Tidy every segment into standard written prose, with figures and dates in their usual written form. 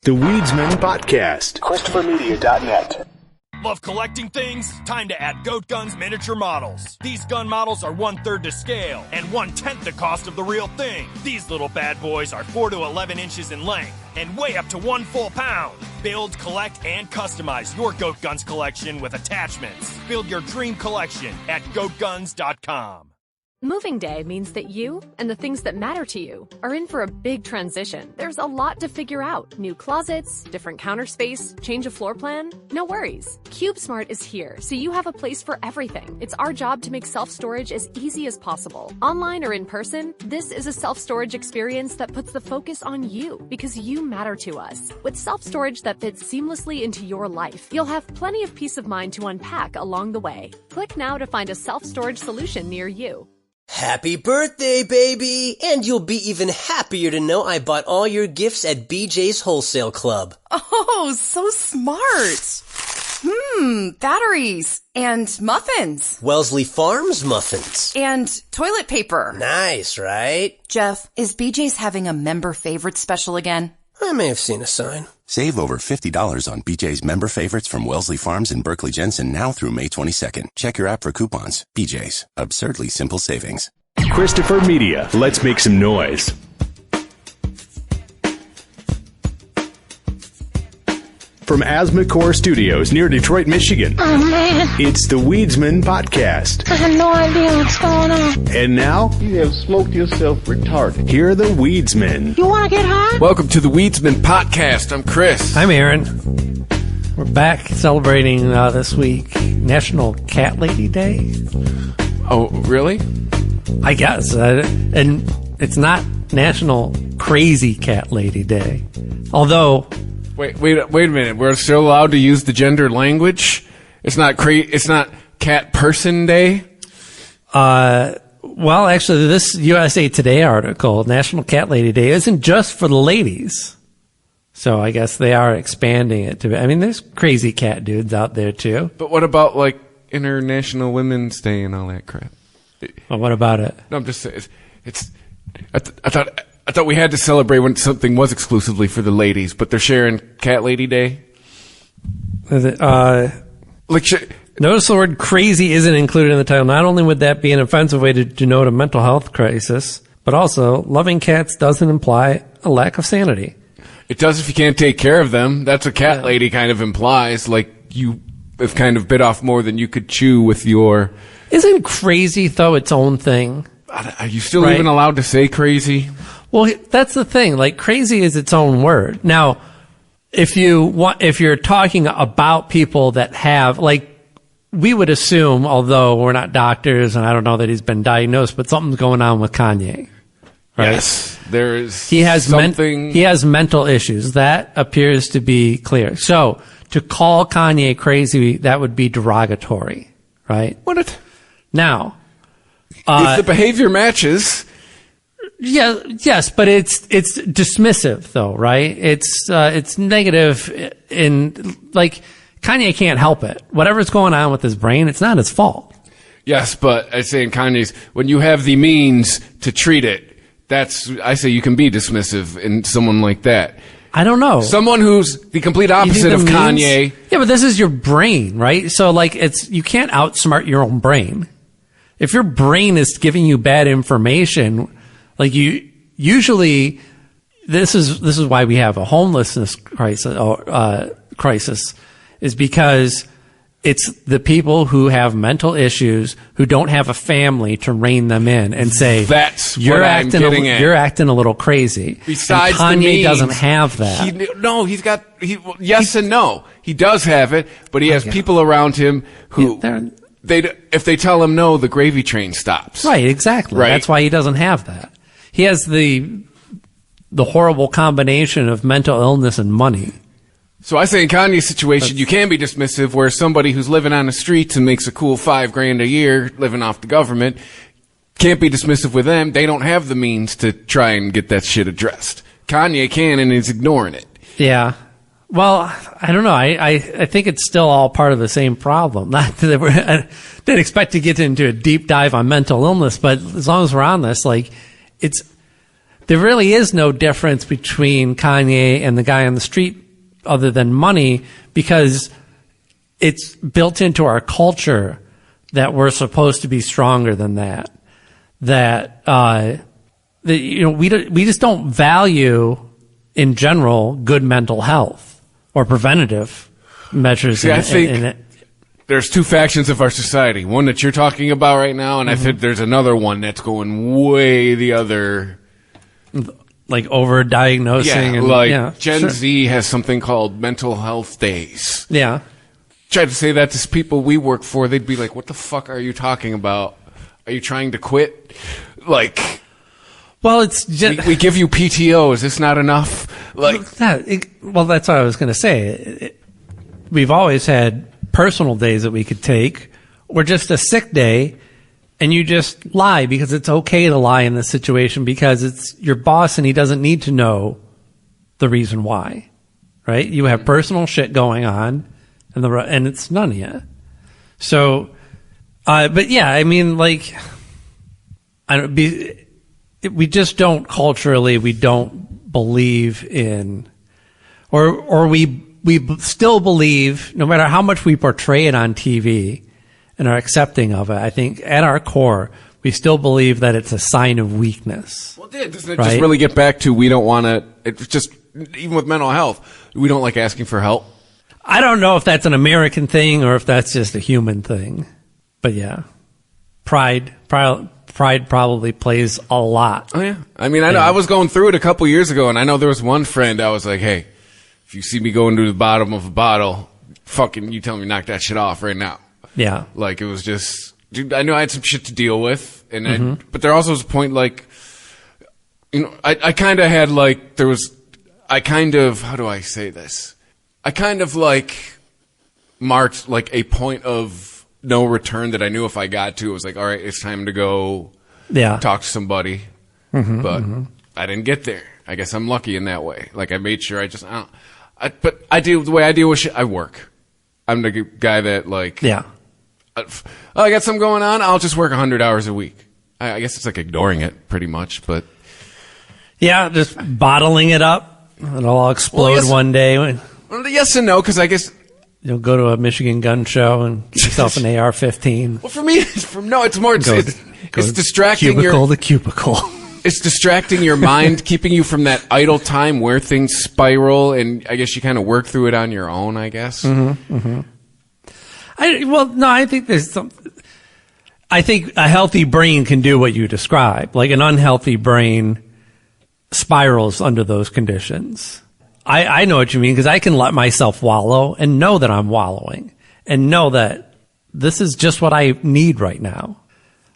The Weedsman Podcast. ChristopherMedia.net. Love collecting things? Time to add Goat Gun's miniature models. These gun models are 1/3 to scale and 1/10 the cost of the real thing. These little bad boys are 4 to 11 inches in length and weigh up to 1 full pound. Build, collect, and customize your Goat Guns collection with attachments. Build your dream collection at GoatGuns.com. Moving day means that you and the things that matter to you are in for a big transition. There's a lot to figure out. New closets, different counter space, change of floor plan. No worries. CubeSmart is here, so you have a place for everything. It's our job to make self-storage as easy as possible. Online or in person, this is a self-storage experience that puts the focus on you because you matter to us. With self-storage that fits seamlessly into your life, you'll have plenty of peace of mind to unpack along the way. Click now to find a self-storage solution near you. Happy birthday, baby! And you'll be even happier to know I bought all your gifts at BJ's Wholesale Club. Oh, so smart. Batteries and muffins. Wellesley Farms muffins. And toilet paper. Nice, right? Jeff, is BJ's having a member favorite special again? I may have seen a sign. Save over $50 on BJ's member favorites from Wellesley Farms in Berkeley Jensen now through May 22nd. Check your app for coupons. BJ's. Absurdly simple savings. Christopher Media. Let's make some noise. From Asthma Core Studios near Detroit, Michigan. Oh, man. It's the Weedsman Podcast. I have no idea what's going on. And now, you have smoked yourself retarded. Here are the Weedsmen. You want to get high? Welcome to the Weedsman Podcast. I'm Chris. I'm Aaron. We're back celebrating this week National Cat Lady Day. Oh, really? I guess. And it's not National Crazy Cat Lady Day. Although... Wait a minute. We're still allowed to use the gender language? It's not Cat Person Day? Well, actually, this USA Today article, National Cat Lady Day, isn't just for the ladies. So I guess they are expanding it to... I mean, there's crazy cat dudes out there, too. But what about, like, International Women's Day and all that crap? Well, what about it? No, I'm just saying. I thought we had to celebrate when something was exclusively for the ladies, but they're sharing Cat Lady Day. Is it, notice the word crazy isn't included in the title. Not only would that be an offensive way to denote a mental health crisis, but also loving cats doesn't imply a lack of sanity. It does if you can't take care of them. That's what Cat Lady kind of implies, like you have kind of bit off more than you could chew with your... Isn't crazy, though, its own thing? Are you still even allowed to say crazy? Well, that's the thing. Like, crazy is its own word. Now, if you're talking about people that have, like, we would assume, although we're not doctors and I don't know that he's been diagnosed, but something's going on with Kanye. Right? Yes, there is. He has something. He has mental issues. That appears to be clear. So, to call Kanye crazy, that would be derogatory, right? Now, if the behavior matches. Yeah, yes, but it's dismissive though, right? It's negative like Kanye can't help it. Whatever's going on with his brain, it's not his fault. Yes, but I say in Kanye's, when you have the means to treat it, I say you can be dismissive in someone like that. I don't know. Someone who's the complete opposite of Kanye. Yeah, but this is your brain, right? So like you can't outsmart your own brain. If your brain is giving you bad information, like usually this is why we have a homelessness crisis is because it's the people who have mental issues who don't have a family to rein them in and say you're acting a little crazy. Besides, and Kanye the means, doesn't have that. Yes and no. He does have it, but he has people around him who if they tell him no, the gravy train stops. Right, exactly. Right? That's why he doesn't have that. He has the horrible combination of mental illness and money. So I say in Kanye's situation, you can be dismissive, where somebody who's living on the streets and makes a cool $5,000 a year living off the government can't be dismissive with them. They don't have the means to try and get that shit addressed. Kanye can, and he's ignoring it. Yeah. Well, I don't know. I think it's still all part of the same problem. Not that I didn't expect to get into a deep dive on mental illness, but as long as we're on this, like, it's there really is no difference between Kanye and the guy on the street other than money, because it's built into our culture that we're supposed to be stronger than that. We just don't value in general good mental health or preventative measures. See, I think there's two factions of our society. One that you're talking about right now, and I think there's another one that's going way the other. Like over-diagnosing. Gen Z has something called mental health days. Yeah. Tried to say that to people we work for, they'd be like, what the fuck are you talking about? Are you trying to quit? Like, well, it's just... We give you PTO. Is this not enough? Like, that's what I was going to say. We've always had personal days that we could take, or just a sick day, and you just lie because it's okay to lie in this situation because it's your boss and he doesn't need to know the reason why, right? You have personal shit going on, and it's none of you. So, but yeah, I mean, like, we just don't culturally, we don't believe in, or we still believe, no matter how much we portray it on TV and are accepting of it, I think at our core, we still believe that it's a sign of weakness. Well, doesn't it just really get back to, we don't want to, it's just, even with mental health, we don't like asking for help? I don't know if that's an American thing or if that's just a human thing. But yeah, pride probably plays a lot. Oh, yeah. I mean, I know I was going through it a couple years ago, and I know there was one friend I was like, hey, if you see me going to the bottom of a bottle, fucking, you tell me knock that shit off right now. Yeah. Like, it was just, dude, I knew I had some shit to deal with, and but there also was a point, like, you know, I kind of had, like, how do I say this? I kind of, like, marked, like, a point of no return that I knew if I got to, it was like, all right, it's time to go talk to somebody. But I didn't get there. I guess I'm lucky in that way. Like, I made sure but I do, the way I deal with shit, I work. I'm the guy that, like, I got something going on, I'll just work 100 hours a week. I guess it's like ignoring it, pretty much, but. Yeah, just bottling it up. It'll all explode one day. Well, yes and no, because I guess. You'll go to a Michigan gun show and get yourself an AR-15. Well, for me, it's more, it's distracting cubicle to cubicle. It's distracting your mind, keeping you from that idle time where things spiral, and I guess you kind of work through it on your own, I guess. I think there's something. I think a healthy brain can do what you describe. Like, an unhealthy brain spirals under those conditions. I know what you mean, because I can let myself wallow and know that I'm wallowing and know that this is just what I need right now.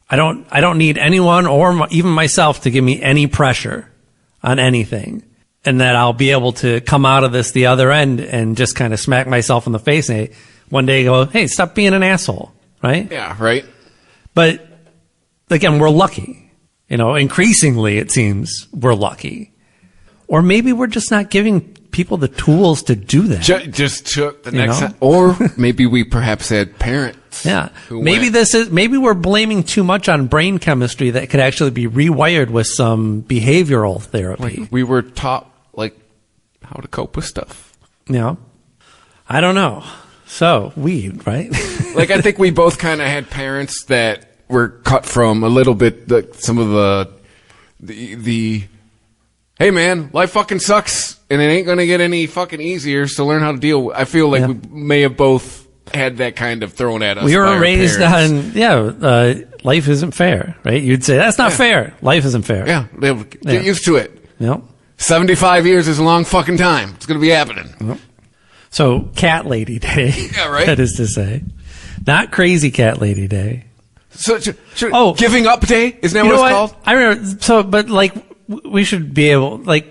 I don't need anyone or even myself to give me any pressure on anything, and that I'll be able to come out of this the other end and just kind of smack myself in the face and one day go, hey, stop being an asshole, right? Yeah, right. But again, we're lucky. You know, increasingly it seems we're lucky. Or maybe we're just not giving people the tools to do that. Just took the next time. Or maybe we perhaps had parents. Yeah. Maybe we're blaming too much on brain chemistry that could actually be rewired with some behavioral therapy. Like, we were taught, like, how to cope with stuff. Yeah. I don't know. So, weed, right? Like, I think we both kind of had parents that were cut from a little bit, some of the hey man, life fucking sucks, and it ain't gonna get any fucking easier, so learn how to deal with. I feel like we may have both had that kind of thrown at us. We were raised on, life isn't fair, right? You'd say, that's not fair. Life isn't fair. Yeah, get used to it. Yep. 75 years is a long fucking time. It's gonna be happening. Yep. So, Cat Lady Day. Yeah, right. That is to say. Not Crazy Cat Lady Day. So, Giving Up Day? Isn't that what it's called? I remember, but like, we should be able, like,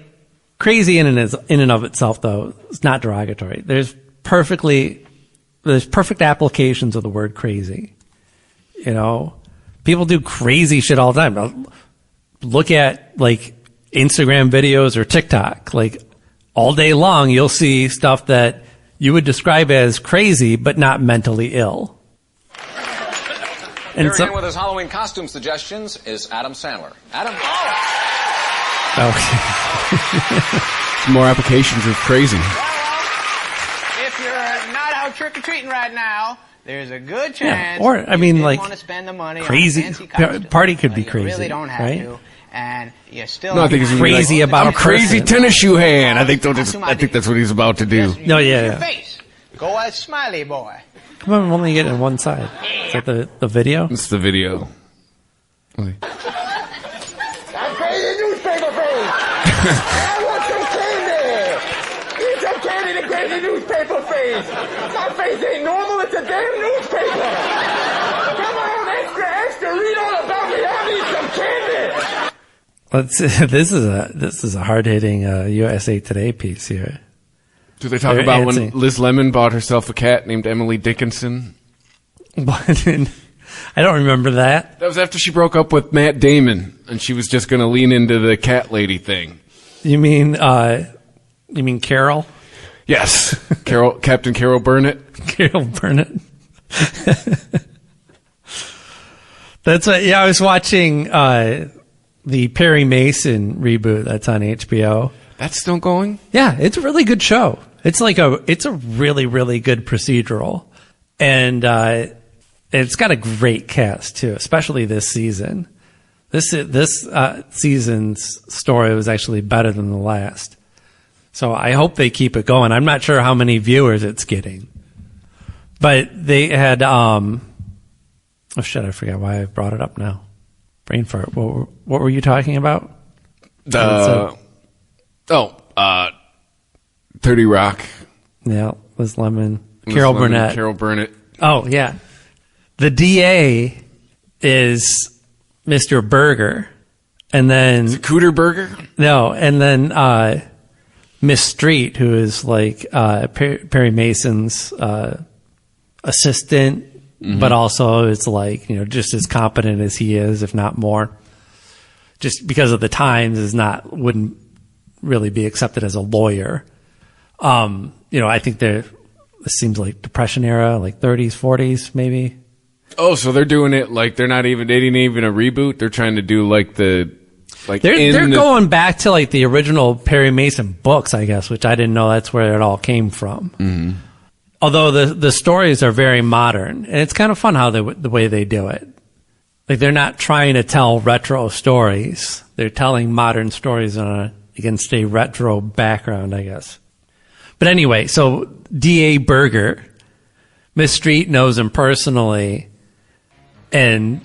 crazy in and of itself, though, it's not derogatory. There's perfect applications of the word crazy. You know, people do crazy shit all the time. Look at, like, Instagram videos or TikTok. Like, all day long, you'll see stuff that you would describe as crazy, but not mentally ill. And in with his Halloween costume suggestions is Adam Sandler. Adam? Okay. More applications of crazy. If you're not out trick-or-treating right now, there's a good chance. Yeah, or, I mean, like, want to spend the money crazy. on a fancy costume. Party could be You crazy. really don't have right? to. And you still No, I think it's crazy like, about I'm a crazy person. tennis shoe hand. I think that's what he's about to do. No, yeah. Your face. Go as Smiley Boy. Come on, I'm only getting one side. Is that the video? It's the video. Okay. I'm crazy newspaper face. I want some candy. Eat some candy to crazy newspaper face. My face ain't normal. It's a damn newspaper. Come on, extra, read all about me. I need some candy. Let's see. This is a hard hitting USA Today piece here. Do they talk They're about answering. when Liz Lemon bought herself a cat named Emily Dickinson? What? I don't remember that. That was after she broke up with Matt Damon, and she was just going to lean into the cat lady thing. You mean Carol? Yes, Captain Carol Burnett. Carol Burnett. That's what. Yeah, I was watching the Perry Mason reboot that's on HBO. That's still going? Yeah, it's a really good show. It's a really, really good procedural. And it's got a great cast too, especially this season. This season's story was actually better than the last. So I hope they keep it going. I'm not sure how many viewers it's getting. But they had oh shit, I forgot why I brought it up now. Brain fart. What were you talking about? 30 Rock. Yeah, Liz Lemon. Carol Burnett. Carol Burnett. Oh, yeah. The DA is Mr. Berger. And then... Is it Cooter Burger? No, and then Miss Street, who is like Perry Mason's assistant, but also is like, just as competent as he is, if not more. Just because of the times wouldn't really be accepted as a lawyer. I think this seems like Depression era, like 30s, 40s, maybe. Oh, so they're doing it like they didn't even a reboot. They're trying to do like they're going back to like the original Perry Mason books, I guess, which I didn't know that's where it all came from. Mm-hmm. Although the stories are very modern, and it's kind of fun how the way they do it. Like they're not trying to tell retro stories; they're telling modern stories against a retro background, I guess. But anyway, so D.A. Berger, Miss Street knows him personally and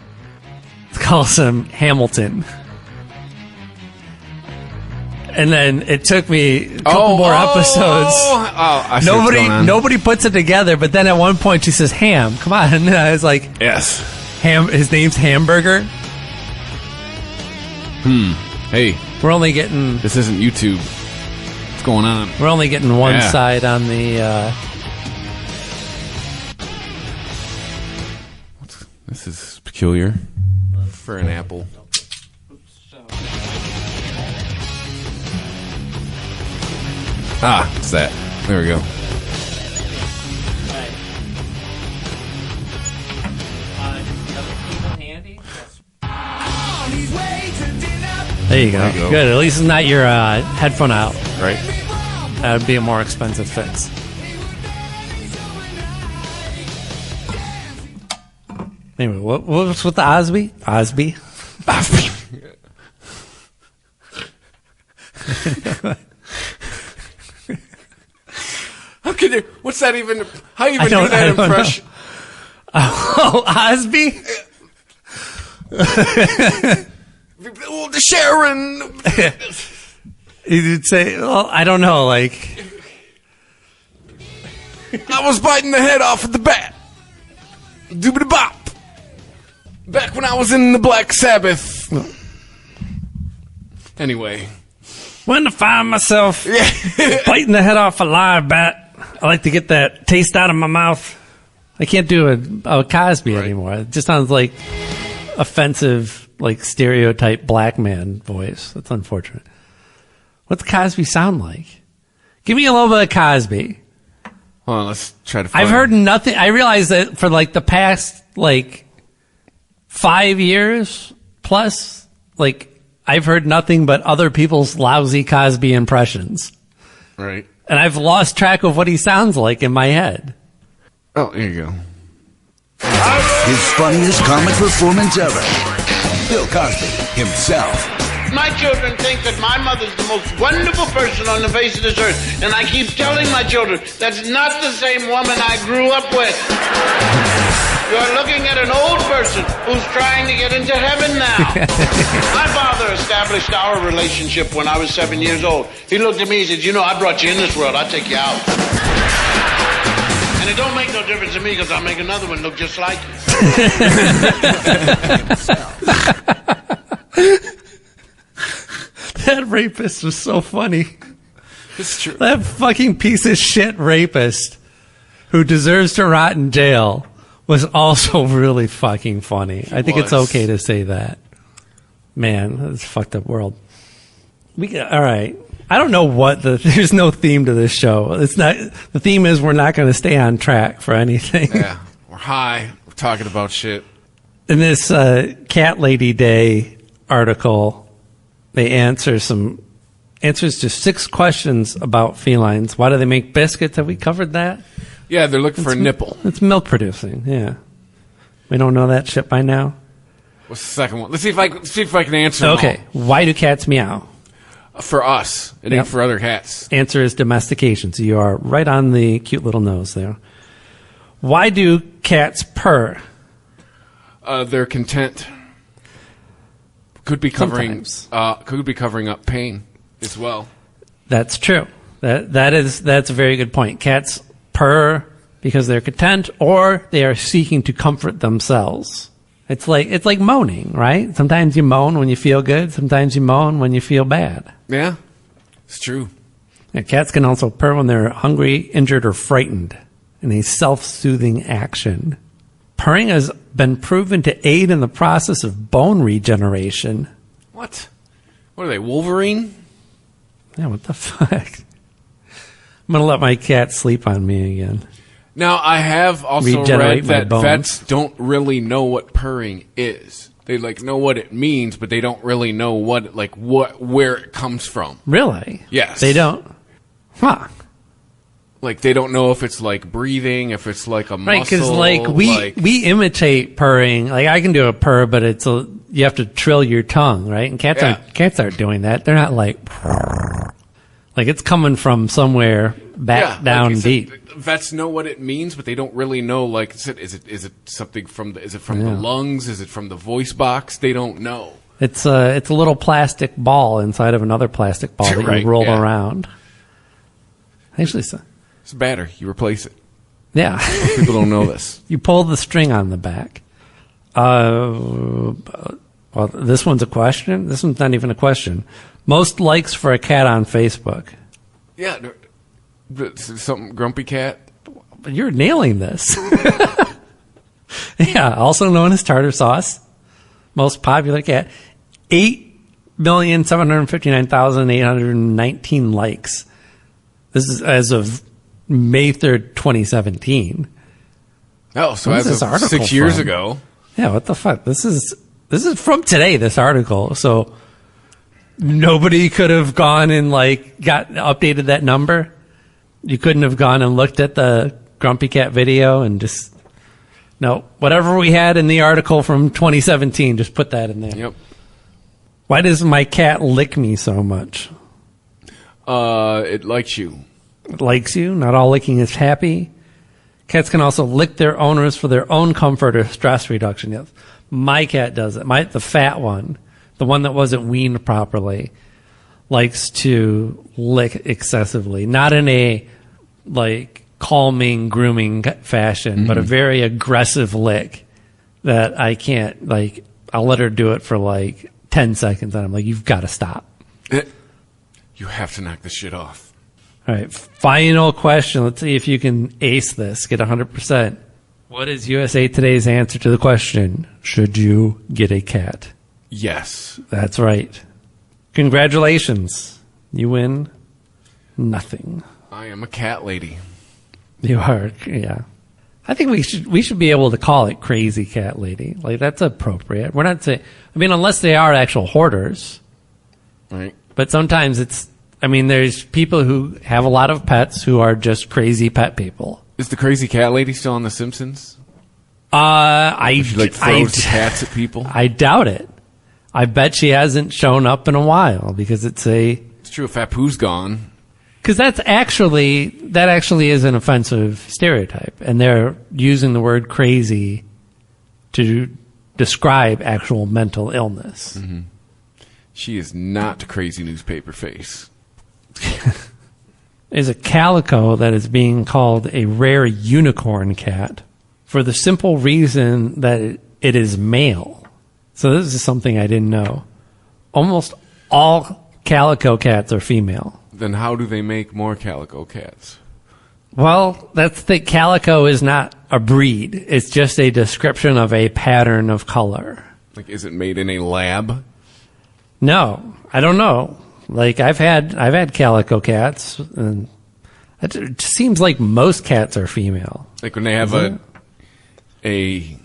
calls him Hamilton. And then it took me a couple more episodes. Nobody puts it together, but then at one point she says Ham. Come on. And I was like, yes. Ham. His name's Hamburger. Hey. We're only getting... This isn't YouTube. What's going on? We're only getting one side on the... This is peculiar for an apple. It's that. There we go. There you go. Good. At least it's not your headphone out. Right. That would be a more expensive fix. Anyway, what's with the Osby? Osby? How can you? What's that even? How you even do that impression? Oh, Osby? The Sharon. You'd say, well, I don't know, like... I was biting the head off of the bat. Doobity-bop. Back when I was in the Black Sabbath. Anyway. When I find myself biting the head off a live bat, I like to get that taste out of my mouth. I can't do a Cosby anymore. It just sounds like offensive, like stereotype black man voice. That's unfortunate. What's Cosby sound like? Give me a little bit of Cosby. Hold on, let's try to find I've heard nothing. I realize that for like the past 5 years plus, like I've heard nothing but other people's lousy Cosby impressions. Right. And I've lost track of what he sounds like in my head. Oh, here you go. His funniest comic performance ever. Bill Cosby himself. My children think that my mother's the most wonderful person on the face of this earth. And I keep telling my children, that's not the same woman I grew up with. You're looking at an old person who's trying to get into heaven now. My father established our relationship when I was 7 years old. He looked at me and said, you know, I brought you in this world. I'll take you out. And it don't make no difference to me because I'll make another one look just like you. That rapist was so funny. It's true. That fucking piece of shit rapist who deserves to rot in jail was also really fucking funny. I think it's okay to say that. Man, that's a fucked up world. All right. I don't know what there's no theme to this show. It's not, the theme is we're not going to stay on track for anything. Yeah. We're high. We're talking about shit. In this Cat Lady Day article, they answers to 6 questions about felines. Why do they make biscuits? Have we covered that? Yeah, they're looking for a nipple. It's milk producing, yeah. We don't know that shit by now? What's the second one? Let's see if I can answer them Okay, why do cats meow? For us. It ain't for other cats. Answer is domestication, so you are right on the cute little nose there. Why do cats purr? They're content. Could be covering up pain as well. That's true. That's a very good point. Cats purr because they're content, or they are seeking to comfort themselves. It's like moaning, right? Sometimes you moan when you feel good. Sometimes you moan when you feel bad. Yeah, it's true. Yeah, cats can also purr when they're hungry, injured, or frightened in a self-soothing action. Purring has been proven to aid in the process of bone regeneration. What? What are they, Wolverine? Yeah, what the fuck? I'm going to let my cat sleep on me again. Now, I have also read that vets don't really know what purring is. They know what it means, but they don't really know where it comes from. Really? Yes. They don't? Huh. They don't know if it's breathing, if it's a muscle. Right, because we imitate purring. I can do a purr, but you have to trill your tongue, right? And cats aren't doing that. They're not it's coming from somewhere back down deep. Vets know what it means, but they don't really know. Is it something from the lungs? Is it from the voice box? They don't know. It's a little plastic ball inside of another plastic ball that you roll around. Actually, it's a battery. You replace it. Yeah. People don't know this. You pull the string on the back. Well, this one's a question. This one's not even a question. Most likes for a cat on Facebook. Yeah. Something grumpy cat. You're nailing this. Yeah. Also known as tartar sauce. Most popular cat. 8,759,819 likes. This is as of May 3rd, 2017. Oh, so as of 6 years ago. Yeah, what the fuck? This is from today, this article. So nobody could have gone and got updated that number. You couldn't have gone and looked at the Grumpy Cat video and whatever we had in the article from 2017, just put that in there. Yep. Why does my cat lick me so much? It likes you. It likes you. Not all licking is happy. Cats can also lick their owners for their own comfort or stress reduction. Yes. My cat does it. The fat one, the one that wasn't weaned properly, likes to lick excessively. Not in a calming, grooming fashion, but a very aggressive lick that I can't, I'll let her do it for 10 seconds and I'm like, you've got to stop. You have to knock this shit off. All right, final question. Let's see if you can ace this, get 100%. What is USA Today's answer to the question, should you get a cat? Yes. That's right. Congratulations. You win nothing. I am a cat lady. You are, yeah. I think we should be able to call it Crazy Cat Lady. That's appropriate. We're not saying, unless they are actual hoarders. Right. But sometimes there's people who have a lot of pets who are just crazy pet people. Is the crazy cat lady still on The Simpsons? She throws the cats at people? I doubt it. I bet she hasn't shown up in a while because it's true if Apu's gone. Because that actually is an offensive stereotype, and they're using the word crazy to describe actual mental illness. Mm-hmm. She is not crazy newspaper face. There's a calico that is being called a rare unicorn cat for the simple reason that it is male. So this is something I didn't know. Almost all calico cats are female. Then how do they make more calico cats? Well, calico is not a breed. It's just a description of a pattern of color. Like, is it made in a lab? No, I don't know. Like, I've had calico cats, and it seems like most cats are female. Like when they have a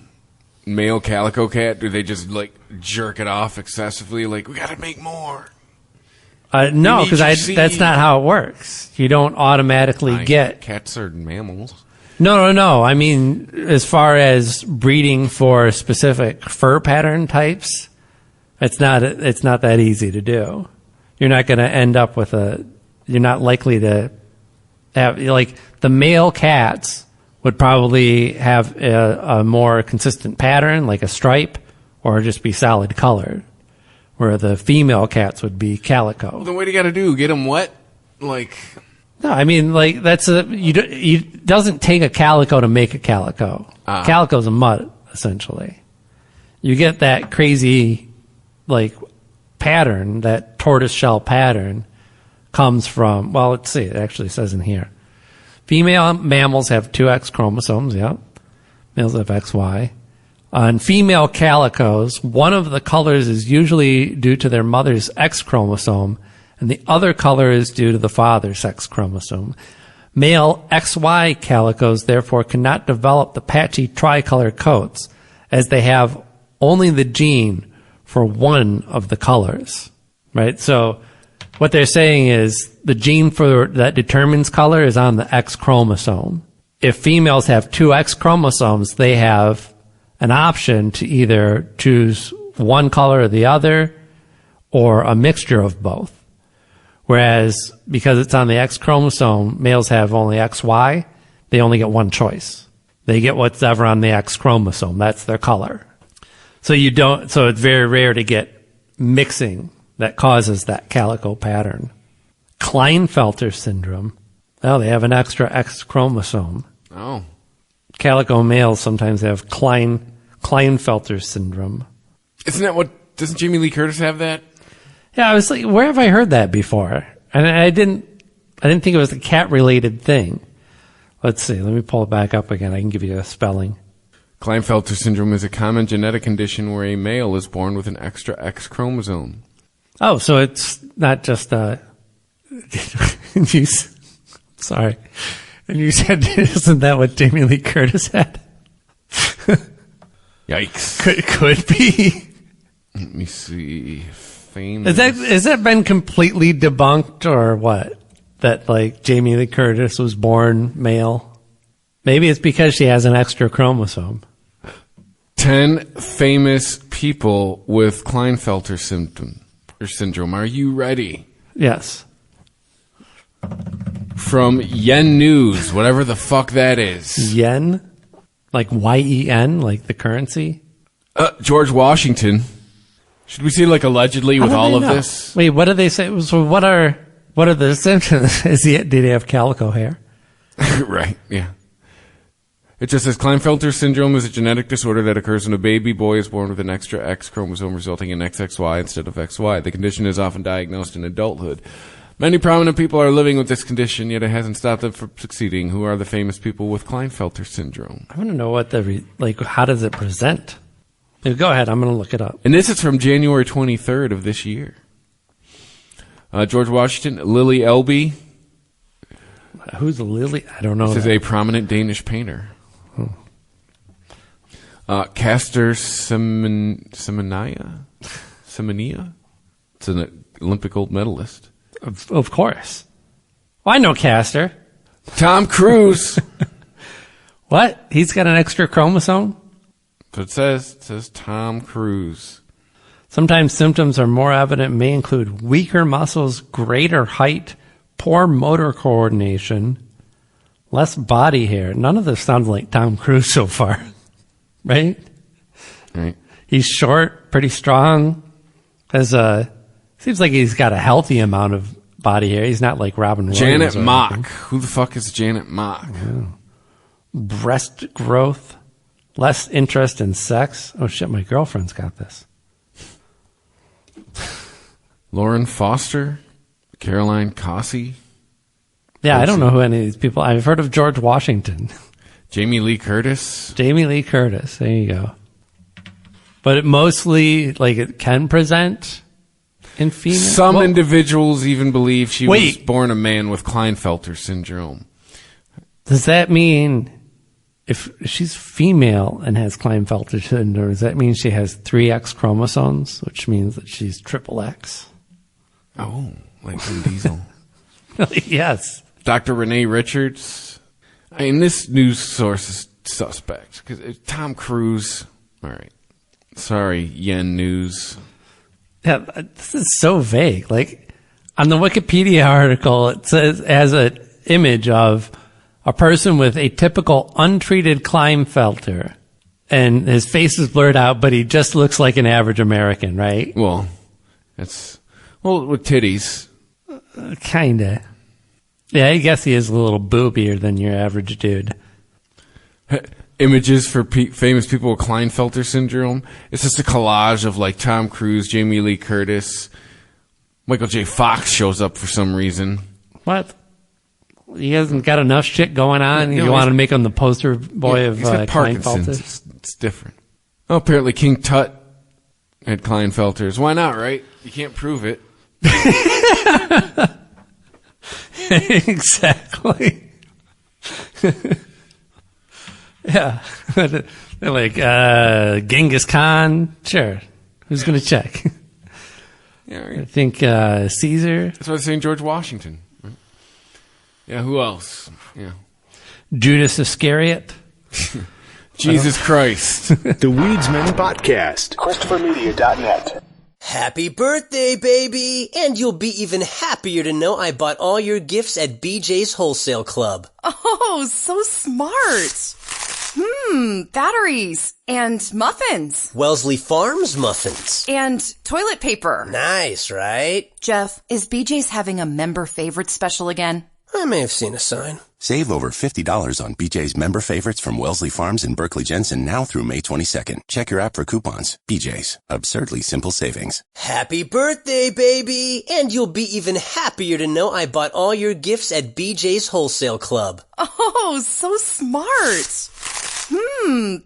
male calico cat, do they just like jerk it off excessively? Like, we got to make more. No, because that's not how it works. You don't automatically get... Cats are mammals. No. I mean, as far as breeding for specific fur pattern types, it's not that easy to do. You're not going to end up with you're not likely to have... Like, the male cats would probably have a more consistent pattern, like a stripe, or just be solid colored. Where the female cats would be calico. Well, then what do you got to do? Get them wet? Like... No, I mean, like, it doesn't take a calico to make a calico. Calico's a mutt, essentially. You get that crazy, like, pattern, that tortoiseshell pattern comes from, well, let's see, it actually says in here. Female mammals have 2 X chromosomes, yep. Males have XY. On female calicos, one of the colors is usually due to their mother's X chromosome, and the other color is due to the father's X chromosome. Male XY calicos, therefore, cannot develop the patchy tricolor coats, as they have only the gene for one of the colors. Right? So, what they're saying is the gene that determines color is on the X chromosome. If females have 2 X chromosomes, they have an option to either choose one color or the other, or a mixture of both. Whereas, because it's on the X chromosome, males have only XY, they only get one choice. They get whatever on the X chromosome. That's their color. So it's very rare to get mixing that causes that calico pattern. Klinefelter syndrome. Oh, they have an extra X chromosome. Oh. Calico males sometimes have Klinefelter syndrome. Doesn't Jamie Lee Curtis have that? Yeah, I was like, where have I heard that before? And I didn't think it was a cat-related thing. Let's see, let me pull it back up again. I can give you a spelling. Klinefelter syndrome is a common genetic condition where a male is born with an extra X chromosome. Oh, so it's not just sorry. And you said, isn't that what Jamie Lee Curtis had? Yikes. Could be. Let me see. Famous. Has that been completely debunked or what? That like Jamie Lee Curtis was born male? Maybe it's because she has an extra chromosome. 10 famous people with Klinefelter syndrome. Are you ready? Yes. From Yen News, whatever the fuck that is. Yen? Like YEN, like the currency? George Washington. Should we say like allegedly with all of this? Wait, what do they say? So what are the symptoms? Did he have calico hair? Right, yeah. It just says Klinefelter syndrome is a genetic disorder that occurs when a baby boy is born with an extra X chromosome resulting in XXY instead of XY. The condition is often diagnosed in adulthood. Many prominent people are living with this condition, yet it hasn't stopped them from succeeding. Who are the famous people with Klinefelter syndrome? I want to know what how does it present? Go ahead, I'm going to look it up. And this is from January 23rd of this year. George Washington, Lily Elby. Who's Lily? I don't know. This is a prominent Danish painter. Castor Semenya? It's an Olympic gold medalist. Of course. Well, I know Castor. Tom Cruise. What? He's got an extra chromosome? So it says Tom Cruise. Sometimes symptoms are more evident, may include weaker muscles, greater height, poor motor coordination, less body hair. None of this sounds like Tom Cruise so far. Right? Right. He's short, pretty strong. Seems like he's got a healthy amount of body hair. He's not like Robin Williams. Janet Mock. Who the fuck is Janet Mock? Yeah. Breast growth, less interest in sex. Oh shit, my girlfriend's got this. Lauren Foster, Caroline Cossey. Yeah, I don't know who any of these people. I've heard of George Washington. Jamie Lee Curtis. Jamie Lee Curtis. There you go. But it mostly, like, it can present in female. Some individuals even believe she was born a man with Klinefelter syndrome. Does that mean if she's female and has Klinefelter syndrome, does that mean she has 3X chromosomes, which means that she's triple X? Oh, like Vin Diesel. Yes. Dr. Renee Richards. I mean, this news source is suspect because Tom Cruise. All right. Sorry, Yen News. Yeah, this is so vague. Like, on the Wikipedia article, it says, as an image of a person with a typical untreated Klinefelter, and his face is blurred out, but he just looks like an average American, right? Well, with titties. Kinda. Yeah, I guess he is a little boobier than your average dude. Images for famous people with Klinefelter syndrome. It's just a collage of like Tom Cruise, Jamie Lee Curtis, Michael J. Fox shows up for some reason. What? He hasn't got enough shit going on. You want to make him the poster boy of Klinefelter? It's different. Oh, apparently King Tut had Klinefelters. Why not, right? You can't prove it. Exactly. Yeah. They're like, Genghis Khan. Sure. Who's going to check? Yeah, right. I think Caesar. That's why they're saying George Washington. Right? Yeah, who else? Yeah. Judas Iscariot. Jesus Christ. The Weedsman Podcast. ChristopherMedia.net. Happy birthday, baby! And you'll be even happier to know I bought all your gifts at BJ's Wholesale Club. Oh, so smart. Batteries and muffins. Wellesley Farms muffins. And toilet paper. Nice, right? Jeff, is BJ's having a member favorite special again? I may have seen a sign. Save over $50 on BJ's member favorites from Wellesley Farms in Berkeley Jensen now through May 22nd. Check your app for coupons. BJ's. Absurdly simple savings. Happy birthday, baby! And you'll be even happier to know I bought all your gifts at BJ's Wholesale Club. Oh, so smart.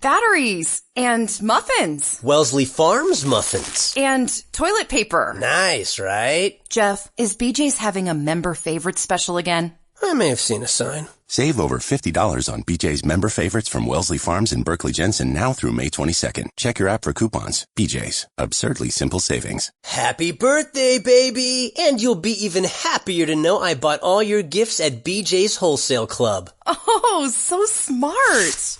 Batteries and muffins. Wellesley Farms muffins. And toilet paper. Nice, right? Jeff, is BJ's having a member favorite special again? I may have seen a sign. Save over $50 on BJ's member favorites from Wellesley Farms in Berkeley Jensen now through May 22nd. Check your app for coupons. BJ's. Absurdly simple savings. Happy birthday, baby! And you'll be even happier to know I bought all your gifts at BJ's Wholesale Club. Oh, so smart.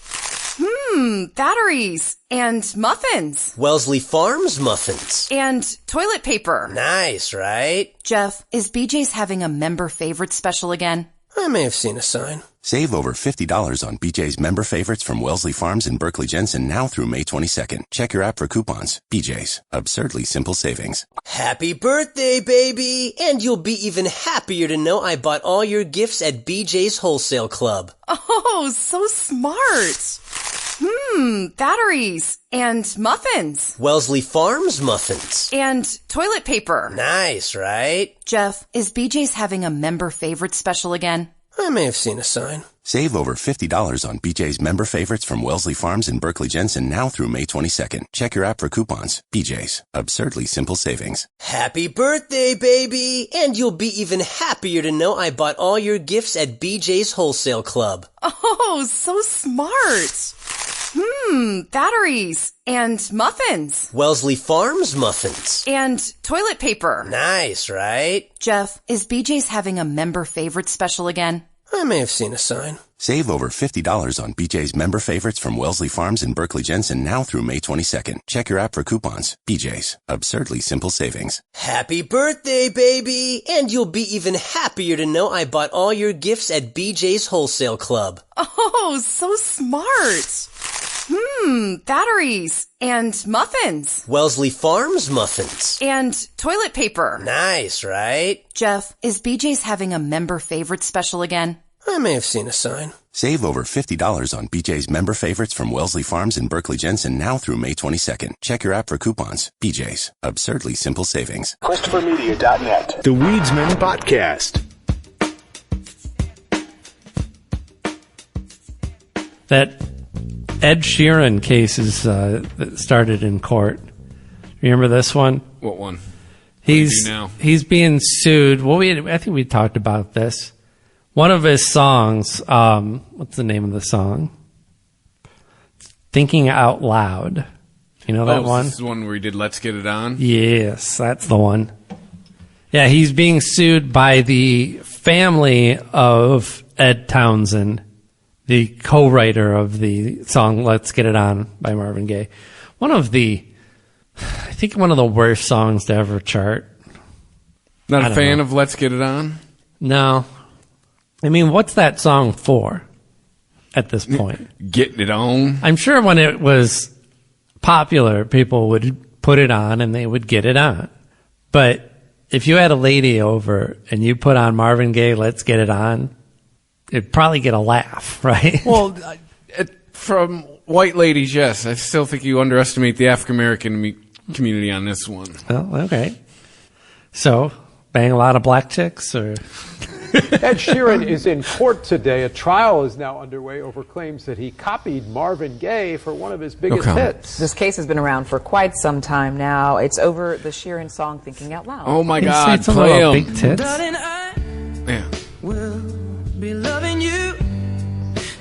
Batteries and muffins. Wellesley Farms muffins. And toilet paper. Nice, right? Jeff, is BJ's having a member favorite special again? I may have seen a sign. Save over $50 on BJ's member favorites from Wellesley Farms in Berkeley Jensen now through May 22nd. Check your app for coupons. BJ's. Absurdly simple savings. Happy birthday, baby! And you'll be even happier to know I bought all your gifts at BJ's Wholesale Club. Oh, so smart. Batteries and muffins. Wellesley Farms muffins. And toilet paper. Nice, right? Jeff, is BJ's having a member favorite special again? I may have seen a sign. Save over $50 on BJ's member favorites from Wellesley Farms in Berkeley Jensen now through May 22nd. Check your app for coupons. BJ's. Absurdly simple savings. Happy birthday, baby! And you'll be even happier to know I bought all your gifts at BJ's Wholesale Club. Oh, so smart. Batteries. And muffins. Wellesley Farms muffins. And toilet paper. Nice, right? Jeff, is BJ's having a member favorite special again? I may have seen a sign. Save over $50 on BJ's member favorites from Wellesley Farms in Berkeley Jensen now through May 22nd. Check your app for coupons. BJ's. Absurdly simple savings. Happy birthday, baby! And you'll be even happier to know I bought all your gifts at BJ's Wholesale Club. Oh, so smart. Batteries. And muffins. Wellesley Farms muffins. And toilet paper. Nice, right? Jeff, is BJ's having a member favorite special again? I may have seen a sign. Save over $50 on BJ's member favorites from Wellesley Farms in Berkeley Jensen now through May 22nd. Check your app for coupons. BJ's. Absurdly simple savings. ChristopherMedia.net. The Weedsman Podcast. That Ed Sheeran case is that started in court. Remember this one? What one? He's being sued. Well, I think we talked about this. One of his songs, what's the name of the song? Thinking Out Loud. You know that one? This is the one where he did Let's Get It On? Yes, that's the one. Yeah, he's being sued by the family of Ed Townsend, the co-writer of the song Let's Get It On by Marvin Gaye. I think one of the worst songs to ever chart. Not a fan of Let's Get It On? No. I mean, what's that song for at this point? Getting it on? I'm sure when it was popular, people would put it on and they would get it on. But if you had a lady over and you put on Marvin Gaye, Let's Get It On, it'd probably get a laugh, right? Well, from white ladies, yes. I still think you underestimate the African-American community on this one. Oh, okay. So, bang a lot of black chicks, or... Ed Sheeran is in court today. A trial is now underway over claims that he copied Marvin Gaye for one of his biggest hits. This case has been around for quite some time now. It's over the Sheeran song Thinking Out Loud. Oh my God, play him. Big tits. Yeah. Will be loving you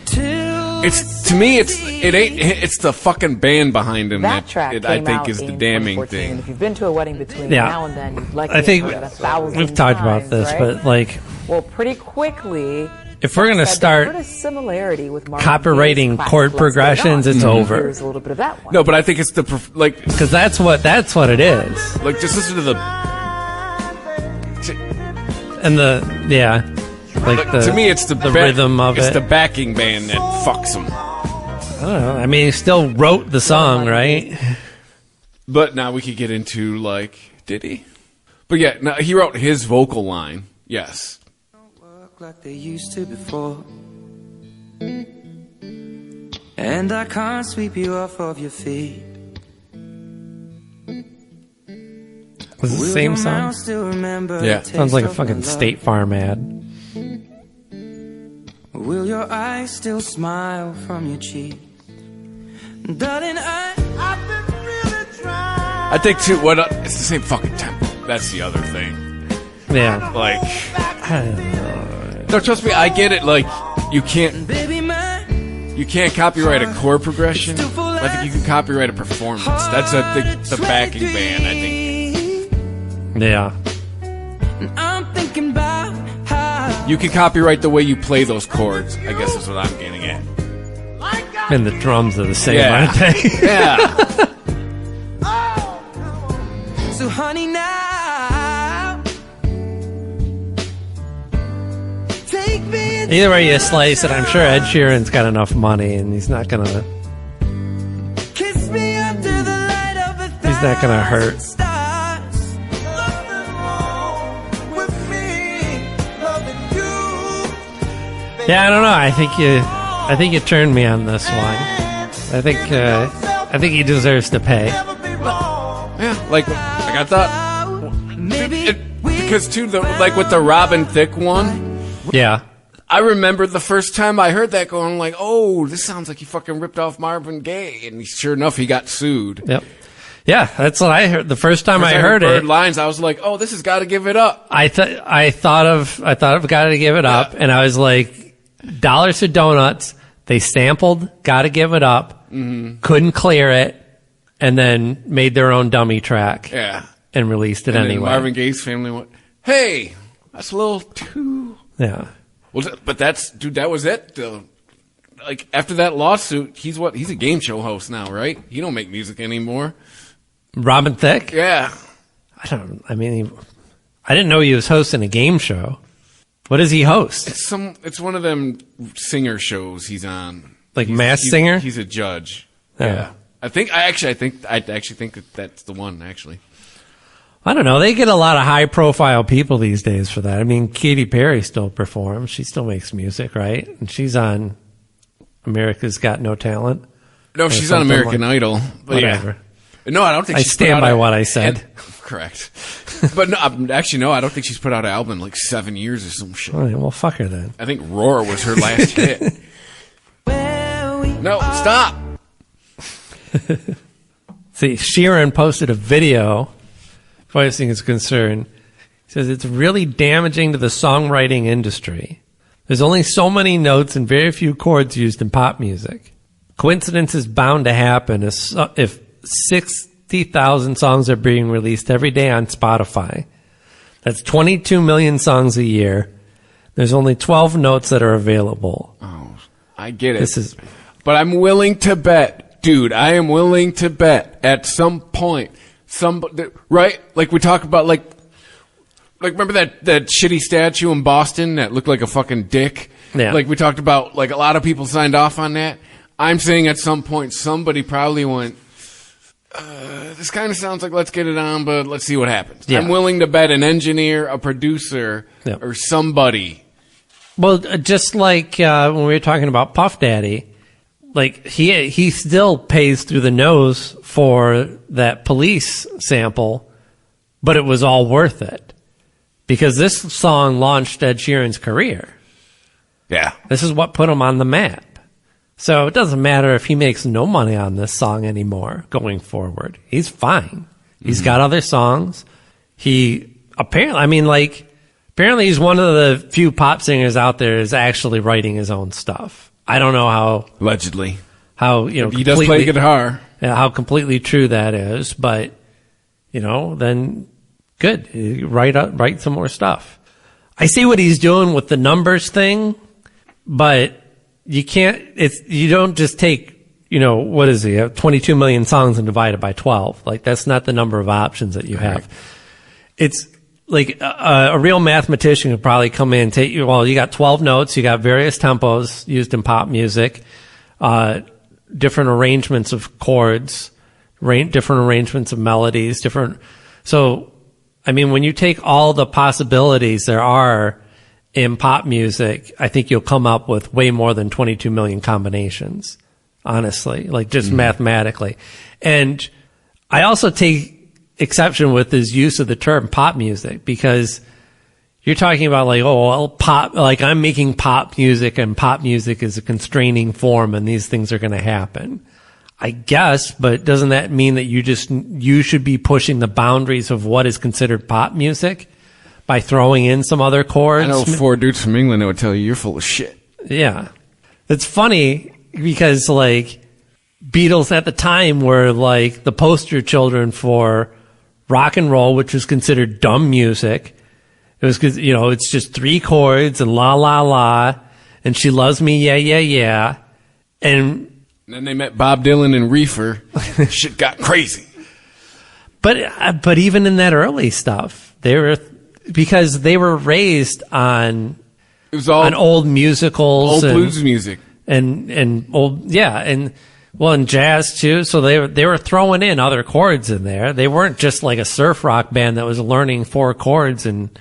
till It's to me, it's the fucking band behind him that track I think out is the in damning 2014. thing. If you've been to a wedding between Yeah. now and then, you'd like I think it 1,000 we've talked about times, this, right? but like, well, pretty quickly, if we're going to said start they put a similarity with Marvin copywriting Gaye's chord classic Let's Get It progressions, On. it's over. Here's a little bit of that one. No, but I think it's because that's what it is. Like, just listen to the. And to me, it's the rhythm of it's it. the backing band that fucks him. I don't know. I mean, he still wrote the song, right? But now we could get into, like, did he? But yeah, no, he wrote his vocal line. Yes. work like they used to before. And I can't sweep you off of your feet. Was it the same song? Yeah. Sounds like a fucking State Farm ad. Will your eyes still smile from your cheek? Darling, I've been really trying. I think too. It's the same fucking tempo. That's the other thing. Yeah. Like, I don't know. No, trust me, I get it. Like, you can't copyright a chord progression. I think you can copyright a performance. That's the backing band. I think. Yeah. I'm thinking about how You can copyright the way you play those chords. I guess is what I'm getting at. And the drums are the same, Yeah. aren't they? Yeah. so honey now take me into Either way you slice it, I'm sure Ed Sheeran's got enough money, and he's not gonna kiss me under the light of a he's not gonna hurt. stars. Nothing wrong with me loving you. Yeah, I don't know. I think you turned me on this one. I think he deserves to pay. Yeah, like I thought, because too, with the Robin Thicke one. Yeah. I remember the first time I heard that going like, oh, this sounds like he fucking ripped off Marvin Gaye, and sure enough, he got sued. Yep. Yeah, that's what I heard the first time I heard Bird it. Lines, I was like, oh, this has got to give it up. I thought of Gotta Give It Up, and I was like, Dollars to Donuts. They sampled Gotta Give It Up. couldn't clear it, and then made their own dummy track. Yeah. And released it and anyway. Then Marvin Gaye's family went, hey, that's a little too... Yeah. Well, but that was it. Like, after that lawsuit, he's a game show host now, right? He don't make music anymore. Robin Thicke? Yeah. I didn't know he was hosting a game show. What does he host? It's one of them singer shows he's on. Like Masked Singer? He's a judge. Oh. Yeah. I actually think that's the one, actually. I don't know. They get a lot of high-profile people these days for that. I mean, Katy Perry still performs. She still makes music, right? And she's on America's Got No Talent. No, she's on American Idol. But whatever. Yeah. No, I don't think I stand by what I said. Correct. But no, actually, no, I don't think she's put out an album in like 7 years or some shit. All right, well, fuck her then. I think Roar was her last hit. No, stop. See, Sheeran posted a video, as far as things is concerned. He says it's really damaging to the songwriting industry. There's only so many notes and very few chords used in pop music. Coincidence is bound to happen if 60,000 songs are being released every day on Spotify. That's 22 million songs a year. There's only 12 notes that are available. Oh, I get it. But I'm willing to bet, dude, I am willing to bet at some point, right? Like we talk about, like remember that shitty statue in Boston that looked like a fucking dick? Yeah. Like we talked about, like a lot of people signed off on that. I'm saying at some point somebody probably went, this kind of sounds like let's get it on, but let's see what happens. Yeah. I'm willing to bet an engineer, a producer, or somebody. Well, just like when we were talking about Puff Daddy, like he still pays through the nose for that Police sample, but it was all worth it because this song launched Ed Sheeran's career. Yeah. This is what put him on the map. So it doesn't matter if he makes no money on this song anymore going forward. He's fine. He's got other songs. Apparently he's one of the few pop singers out there is actually writing his own stuff. I don't know how allegedly he does play guitar. How completely true that is, but then good. Write some more stuff. I see what he's doing with the numbers thing, but you don't just take, what is he, 22 million songs and divide it by 12. Like, that's not the number of options that you have. It's like a real mathematician could probably come in and you got 12 notes, you got various tempos used in pop music, different arrangements of chords, different arrangements of melodies, so, I mean, when you take all the possibilities there are in pop music, I think you'll come up with way more than 22 million combinations, honestly, like just mathematically. And I also take exception with his use of the term pop music because you're talking about pop, like I'm making pop music and pop music is a constraining form and these things are going to happen. I guess, but doesn't that mean that you should be pushing the boundaries of what is considered pop music? By throwing in some other chords. I know 4 dudes from England that would tell you're full of shit. Yeah. It's funny because, Beatles at the time were, the poster children for rock and roll, which was considered dumb music. It was because, it's just 3 chords and la, la, la, and she loves me, yeah, yeah, yeah. And then they met Bob Dylan and Reefer. Shit got crazy. But even in that early stuff, because they were raised on old musicals, old blues music, and old and jazz too. So they were throwing in other chords in there. They weren't just like a surf rock band that was learning 4 chords and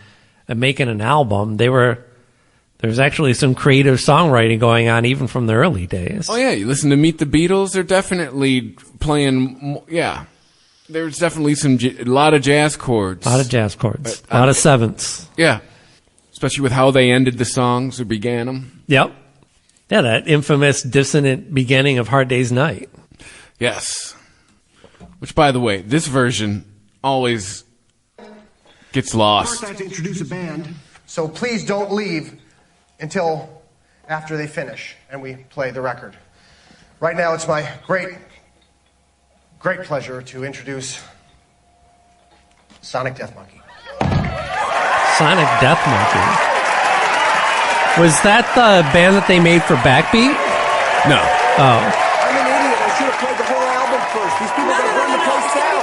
making an album. There's actually some creative songwriting going on even from the early days. Oh yeah, you listen to Meet the Beatles. They're definitely playing. Yeah. There's definitely a lot of jazz chords. A lot of jazz chords. A lot of sevenths. Yeah. Especially with how they ended the songs or began them. Yep. Yeah, that infamous dissonant beginning of Hard Day's Night. Yes. Which, by the way, this version always gets lost. First, I have to introduce a band, so please don't leave until after they finish and we play the record. Right now, it's my great pleasure to introduce Sonic Death Monkey. Sonic Death Monkey. Was that the band that they made for Backbeat? No. Oh. I'm an idiot. I should have played the whole album first. These people are going to burn the place down.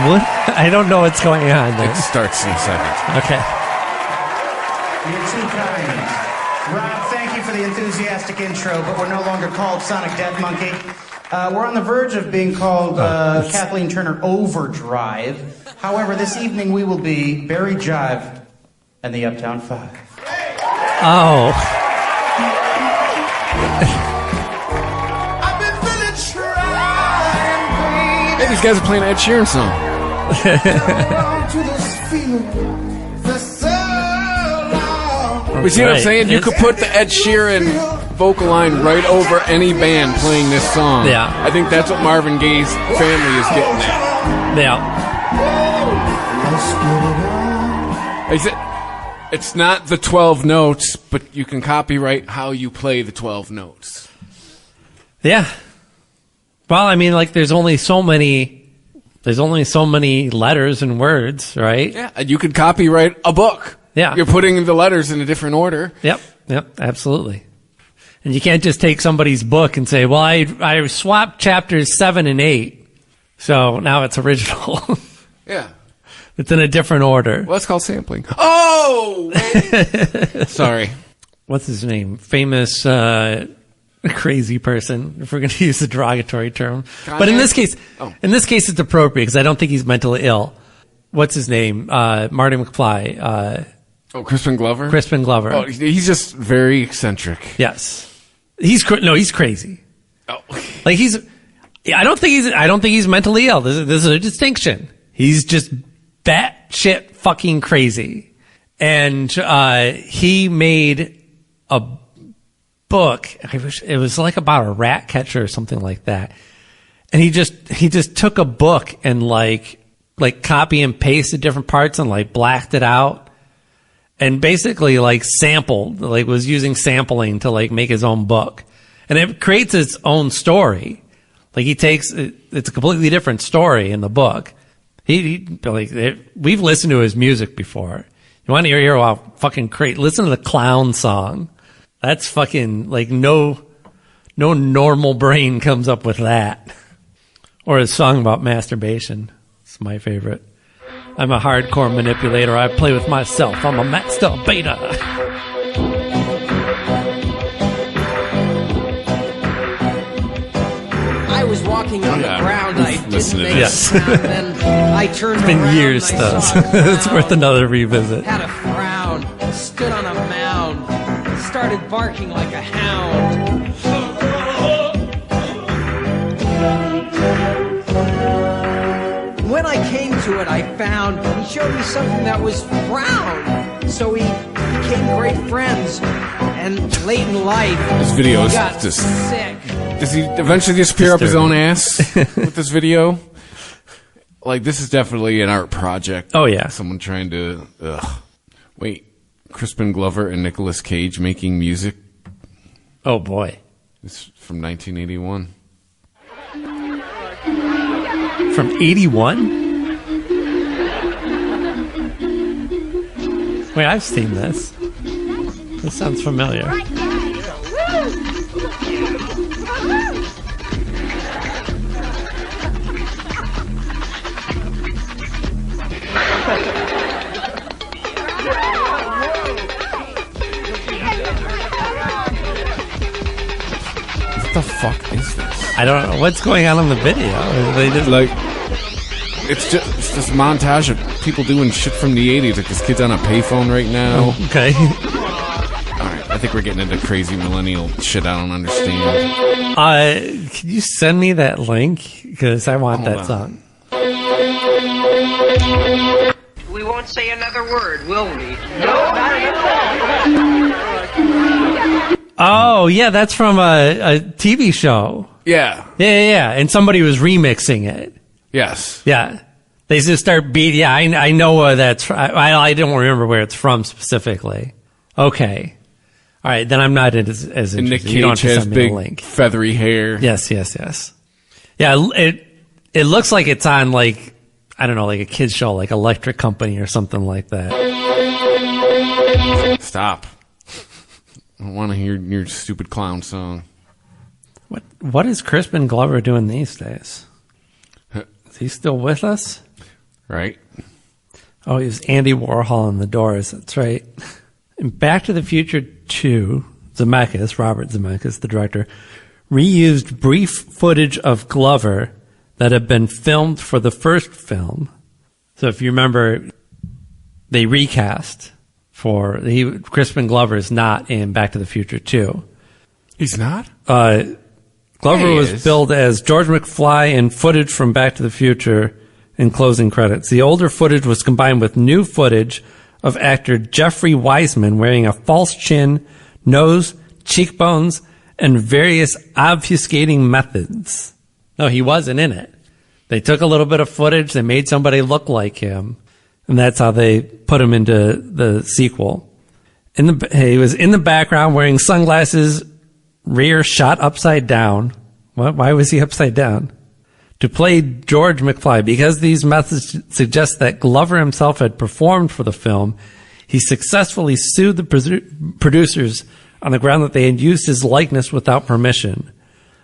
What? I don't know what's going on there. It starts in a second. Okay. You're too kind. Rob, thank you for the enthusiastic intro, but we're no longer called Sonic Death Monkey. We're on the verge of being called Kathleen Turner Overdrive. However, this evening we will be Barry Jive and the Uptown Five. Oh. Hey, these guys are playing Ed Sheeran song. We see what I'm saying? You could put the Ed Sheeran vocal line right over any band playing this song. Yeah. I think that's what Marvin Gaye's family is getting at. Yeah. It's not the 12 notes, but you can copyright how you play the 12 notes. Yeah. Well, I mean, like, there's only so many letters and words, right? Yeah, and you could copyright a book. Yeah. You're putting the letters in a different order. Yep, absolutely. And you can't just take somebody's book and say, well, I swapped chapters 7 and 8, so now it's original. Yeah. It's in a different order. Well, that's called sampling. Oh! Sorry. What's his name? Famous crazy person, if we're going to use the derogatory term. Kanye? But in this case, it's appropriate because I don't think he's mentally ill. What's his name? Marty McFly. Crispin Glover? Crispin Glover. Oh, he's just very eccentric. Yes. He's crazy. Oh. Like I don't think he's mentally ill. This is a distinction. He's just batshit fucking crazy. And he made a book. It was like about a rat catcher or something like that. And he just took a book and like copy and pasted different parts and like blacked it out. And basically like sampled, like was using sampling to like make his own book. And it creates its own story. Like it's a completely different story in the book. We've listened to his music before. You want to hear how fucking great? Listen to the Clown song. That's fucking like no normal brain comes up with that. Or his song about masturbation. It's my favorite. I'm a hardcore manipulator. I play with myself. I'm a masturbator. I was walking on the ground. I didn't make a sound. Then I turned It's been around years, and though. I saw a clown, It's worth another revisit. had a frown, stood on a mound, started barking like a hound. When I came to it, I found he showed me something that was brown. So we became great friends. And late in life, This video is he got just sick. Does he eventually just peer up his own ass with this video? Like, this is definitely an art project. Oh, yeah. Someone trying to... Wait. Crispin Glover and Nicolas Cage making music? Oh, boy. It's from 1981. From 81? Wait, I've seen this. This sounds familiar. What the fuck is this? I don't know what's going on in the video. They just like it's this montage of people doing shit from the 80s. Like this kid's on a payphone right now. Okay. All right, I think we're getting into crazy millennial shit I don't understand. Can you send me that link? Because I want that song. We won't say another word, will we? Oh, yeah, that's from a TV show. Yeah. Yeah. And somebody was remixing it. Yes. Yeah. They just start beating. Yeah, I know where that's from. I don't remember where it's from specifically. Okay. All right, then I'm not as interested. And Nick You don't have Cage to has send me a big link. feathery hair. Yes. Yeah, it looks like it's on like, I don't know, like a kid's show, like Electric Company or something like that. Stop. I don't want to hear your stupid clown song. What is Crispin Glover doing these days? Is he still with us? Right. Oh, he was Andy Warhol in The Doors. That's right. In Back to the Future 2, Robert Zemeckis, the director, reused brief footage of Glover that had been filmed for the first film. So if you remember, they recast Crispin Glover is not in Back to the Future 2. He's not? Glover was billed as George McFly in footage from Back to the Future in closing credits. The older footage was combined with new footage of actor Jeffrey Wiseman wearing a false chin, nose, cheekbones, and various obfuscating methods. No, he wasn't in it. They took a little bit of footage, they made somebody look like him, and that's how they put him into the sequel. He was in the background wearing sunglasses, rear shot upside down. Why was he upside down? To play George McFly. Because these methods suggest that Glover himself had performed for the film, he successfully sued the producers on the ground that they had used his likeness without permission,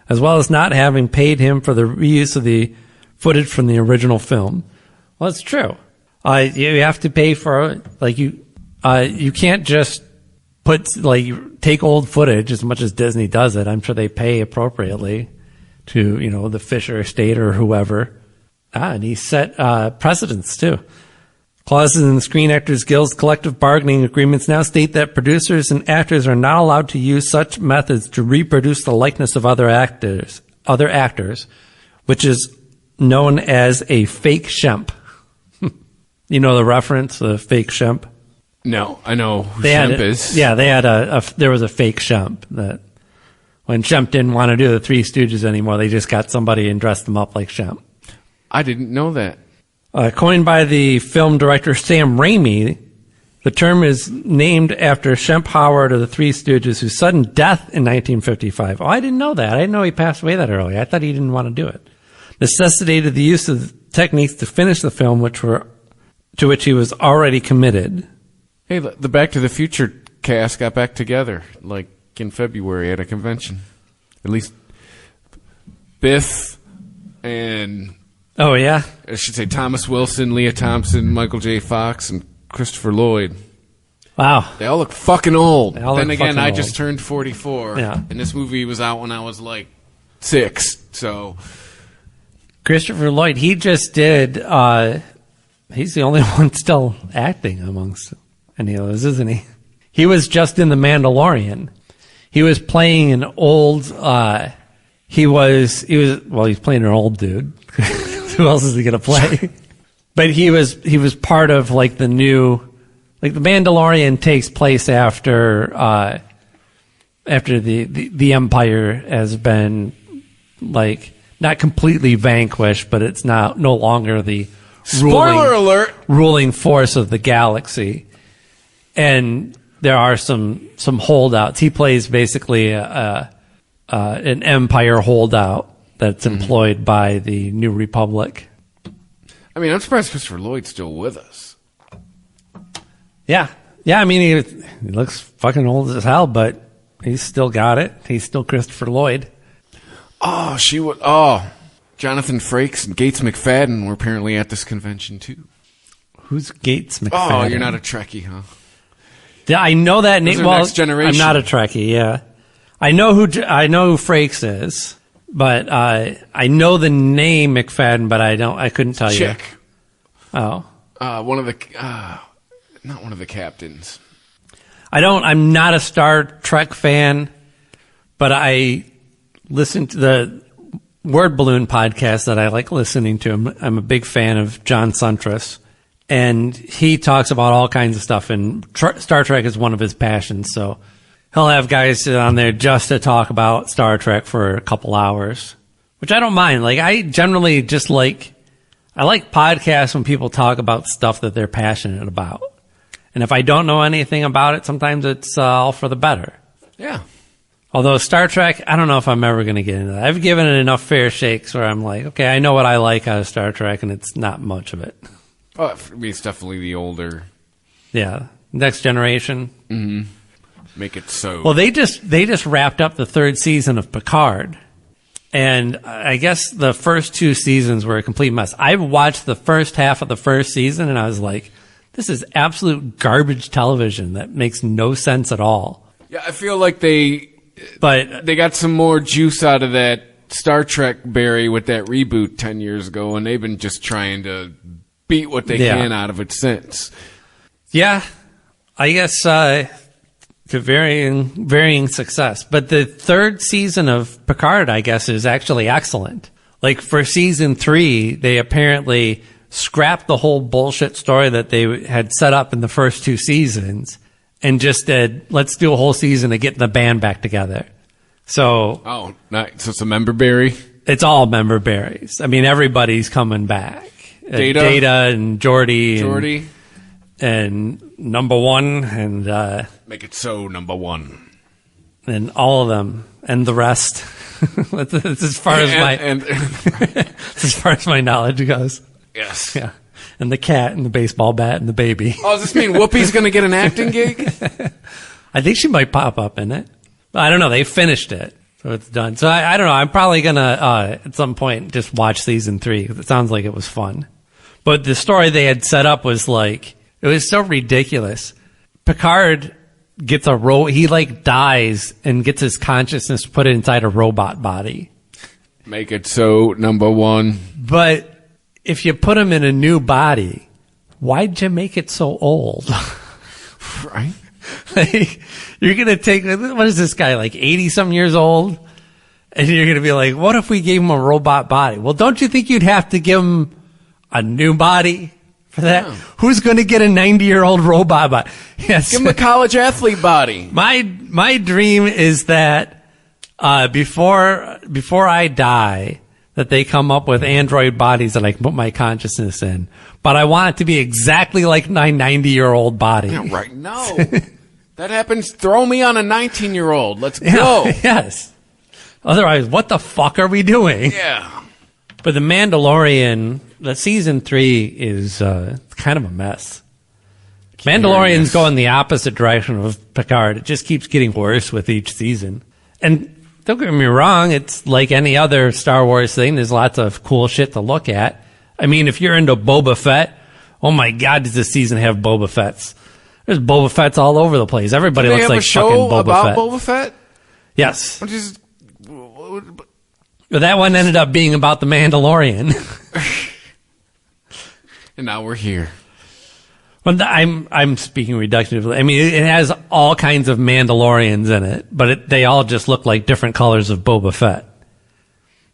as well as not having paid him for the reuse of the footage from the original film. Well, it's true. You have to pay for, you can't just take old footage as much as Disney does it. I'm sure they pay appropriately to, the Fisher estate or whoever. And he set precedents too. Clauses in the Screen Actors Guild's collective bargaining agreements now state that producers and actors are not allowed to use such methods to reproduce the likeness of other actors, which is known as a fake Shemp. You know the reference, the fake Shemp? No, I know who Shemp is. Yeah, they had there was a fake Shemp that when Shemp didn't want to do the Three Stooges anymore, they just got somebody and dressed them up like Shemp. I didn't know that. Coined by the film director Sam Raimi, the term is named after Shemp Howard of the Three Stooges, whose sudden death in 1955. Oh, I didn't know that. I didn't know he passed away that early. I thought he didn't want to do it. Necessitated the use of techniques to finish the film, to which he was already committed. Hey, the Back to the Future cast got back together, in February at a convention. At least Biff and... Oh, yeah? I should say Thomas Wilson, Leah Thompson, Michael J. Fox, and Christopher Lloyd. Wow. They all look fucking old. Then again, I just turned 44. Yeah. And this movie was out when I was 6, so... Christopher Lloyd, he just did... he's the only one still acting amongst any of those, isn't he? He was just in The Mandalorian. He was playing an old... he's playing an old dude. Who else is he gonna play? But he was part of the new, The Mandalorian takes place after the Empire has been not completely vanquished, but it's no longer the Spoiler alert! Ruling force of the galaxy. And there are some holdouts. He plays basically an Empire holdout that's employed by the New Republic. I mean, I'm surprised Christopher Lloyd's still with us. Yeah. Yeah, I mean, he looks fucking old as hell, but he's still got it. He's still Christopher Lloyd. Oh, Jonathan Frakes and Gates McFadden were apparently at this convention, too. Who's Gates McFadden? Oh, you're not a Trekkie, huh? Yeah, I know that name. Well, Next Generation. I'm not a Trekkie, yeah. I know who Frakes is. But I know the name McFadden, but I couldn't tell you. Chick. Oh. Not one of the captains. I'm not a Star Trek fan, but I listen to the Word Balloon podcast that I like listening to. I'm a big fan of John Suntress, and he talks about all kinds of stuff, and Star Trek is one of his passions, so he'll have guys sit on there just to talk about Star Trek for a couple hours, which I don't mind. I generally just I like podcasts when people talk about stuff that they're passionate about. And if I don't know anything about it, sometimes it's all for the better. Yeah. Although Star Trek, I don't know if I'm ever going to get into that. I've given it enough fair shakes where I'm like, okay, I know what I like out of Star Trek, and it's not much of it. Oh, for me, it's definitely the older. Yeah. Next Generation. Mm-hmm. Make it so. Well, they just wrapped up the 3rd season of Picard. And I guess the first 2 seasons were a complete mess. I watched the first half of the first season, and I was like, this is absolute garbage television that makes no sense at all. Yeah, I feel like they got some more juice out of that Star Trek berry with that reboot 10 years ago, and they've been just trying to beat what they can out of it since. Yeah, I guess to varying success. But the 3rd season of Picard, I guess, is actually excellent. Like, for season 3, they apparently scrapped the whole bullshit story that they had set up in the first 2 seasons and just said, let's do a whole season of getting the band back together. So, oh, nice. So it's a member berry? It's all member berries. I mean, everybody's coming back. Data and Geordi. And number 1 and make it so number 1. And all of them and the rest. That's as far as that's as far as my knowledge goes. Yes. Yeah. And the cat and the baseball bat and the baby. Oh, does this mean Whoopi's going to get an acting gig? I think she might pop up in it. I don't know. They finished it, so it's done. So I don't know. I'm probably going to, at some point, just watch season 3 because it sounds like it was fun. But the story they had set up was like, it was so ridiculous. Picard gets he like dies and gets his consciousness put inside a robot body. Make it so number 1. But if you put him in a new body, why'd you make it so old? Right? Like, you're going to take, what is this guy, like 80-some years old? And you're going to be like, what if we gave him a robot body? Well, don't you think you'd have to give him a new body for that? Yeah. Who's going to get a 90-year-old robot body? Yes. Give him a college athlete body. My dream is that before I die, that they come up with android bodies that I can put my consciousness in. But I want it to be exactly like my 90-year-old body. Yeah, right. No. That happens. Throw me on a 19-year-old. Let's go. Yes. Otherwise, what the fuck are we doing? Yeah. But The Mandalorian, the season 3 is kind of a mess. Mandalorian's going the opposite direction of Picard. It just keeps getting worse with each season. And don't get me wrong, it's like any other Star Wars thing. There's lots of cool shit to look at. I mean, if you're into Boba Fett, oh my God, does this season have Boba Fetts? There's Boba Fetts all over the place. Everybody looks like fucking Boba Fett. Boba Fett? Yes. But that one ended up being about the Mandalorian. And now we're here. Well, I'm speaking reductively. I mean, it has all kinds of Mandalorians in it, but they all just look like different colors of Boba Fett.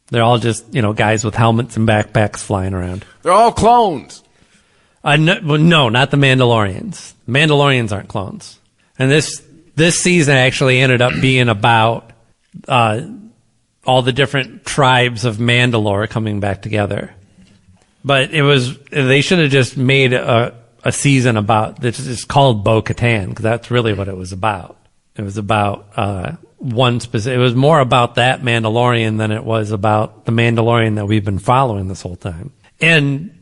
They're all just, guys with helmets and backpacks flying around. They're all clones. No, not the Mandalorians. Mandalorians aren't clones. And this season actually ended up being about all the different tribes of Mandalore coming back together. But they should have just made a season about, this is called Bo-Katan, because that's really what it was about. It was about it was more about that Mandalorian than it was about the Mandalorian that we've been following this whole time. And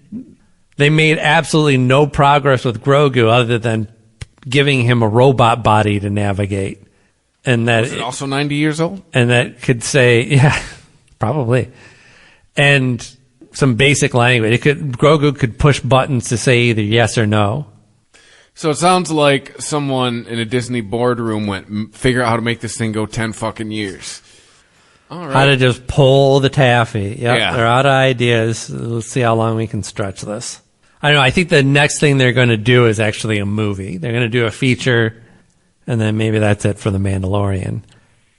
they made absolutely no progress with Grogu other than giving him a robot body to navigate. And that was it also 90 years old? And that could say, yeah, probably. And some basic language. Grogu could push buttons to say either yes or no. So it sounds like someone in a Disney boardroom went, figure out how to make this thing go 10 fucking years. All right. How to just pull the taffy. Yep, yeah. They're out of ideas. Let's see how long we can stretch this. I don't know. I think the next thing they're going to do is actually a movie. They're going to do a feature, and then maybe that's it for The Mandalorian.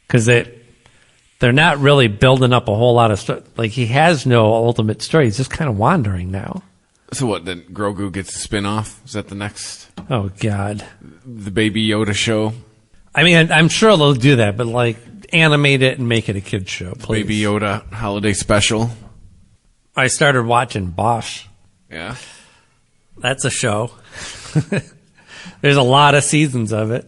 Because they're not really building up a whole lot of stuff. Like, he has no ultimate story. He's just kind of wandering now. So what, then Grogu gets a spin-off? Is that the next? Oh, God. The Baby Yoda show? I mean, I'm sure they'll do that, but, like, animate it and make it a kid's show, please. Baby Yoda holiday special. I started watching Bosch. Yeah? That's a show. There's a lot of seasons of it.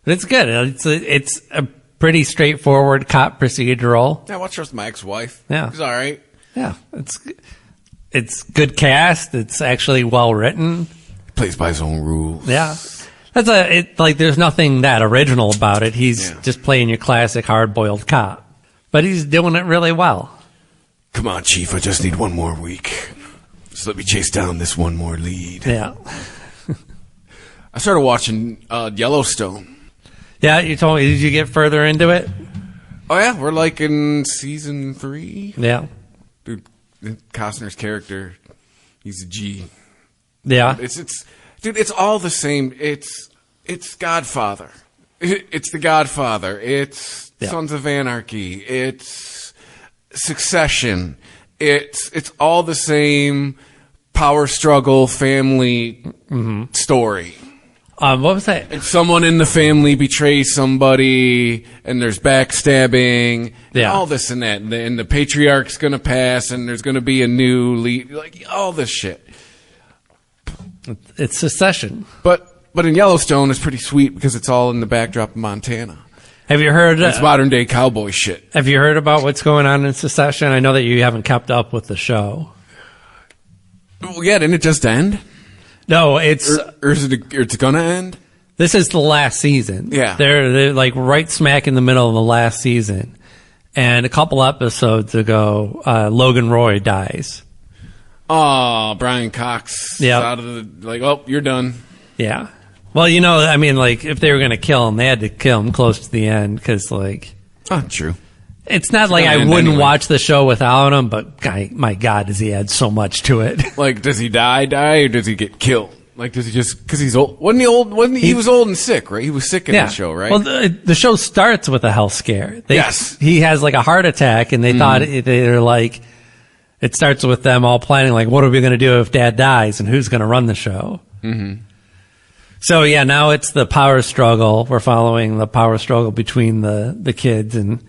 But it's good. It's a pretty straightforward cop procedural. Yeah, I watched it with my ex-wife. Yeah. It's all right. Yeah, it's good cast. It's actually well written. Plays by his own rules. Yeah. There's nothing that original about it. He's just playing your classic hard-boiled cop. But he's doing it really well. Come on, Chief, I just need one more week. Just let me chase down this one more lead. Yeah. I started watching Yellowstone. Yeah, you told me. Did you get further into it? Oh, yeah. We're like in season 3. Yeah. Dude, Costner's character, he's a G. Yeah. Dude, it's all the same. It's Godfather. It's The Godfather. It's Sons of Anarchy. It's Succession. It's all the same power struggle family story. What was that? And someone in the family betrays somebody, and there's backstabbing, and all this and that, and the patriarch's gonna pass, and there's gonna be a new lead, like all this shit. It's Succession. But in Yellowstone, it's pretty sweet because it's all in the backdrop of Montana. Have you heard? It's modern day cowboy shit. Have you heard about what's going on in Succession? I know that you haven't kept up with the show. Well, yeah, didn't it just end? No, it's it's gonna end. This is the last season. Yeah, they're like right smack in the middle of the last season, and a couple episodes ago, Logan Roy dies. Oh, Brian Cox. Yeah, out of the you're done. Yeah. Well, I mean, like if they were gonna kill him, they had to kill him close to the end because, true. It's not like I wouldn't watch the show without him, but my God, does he add so much to it? Like, does he die, or does he get killed? Like, does he just because he's old? Wasn't he old? He was old and sick, right? He was sick in the show, right? Well, the show starts with a health scare. Yes, he has like a heart attack, and they thought they're like, it starts with them all planning like, what are we going to do if Dad dies, and who's going to run the show? Mm-hmm. So yeah, now it's the power struggle. We're following the power struggle between the kids and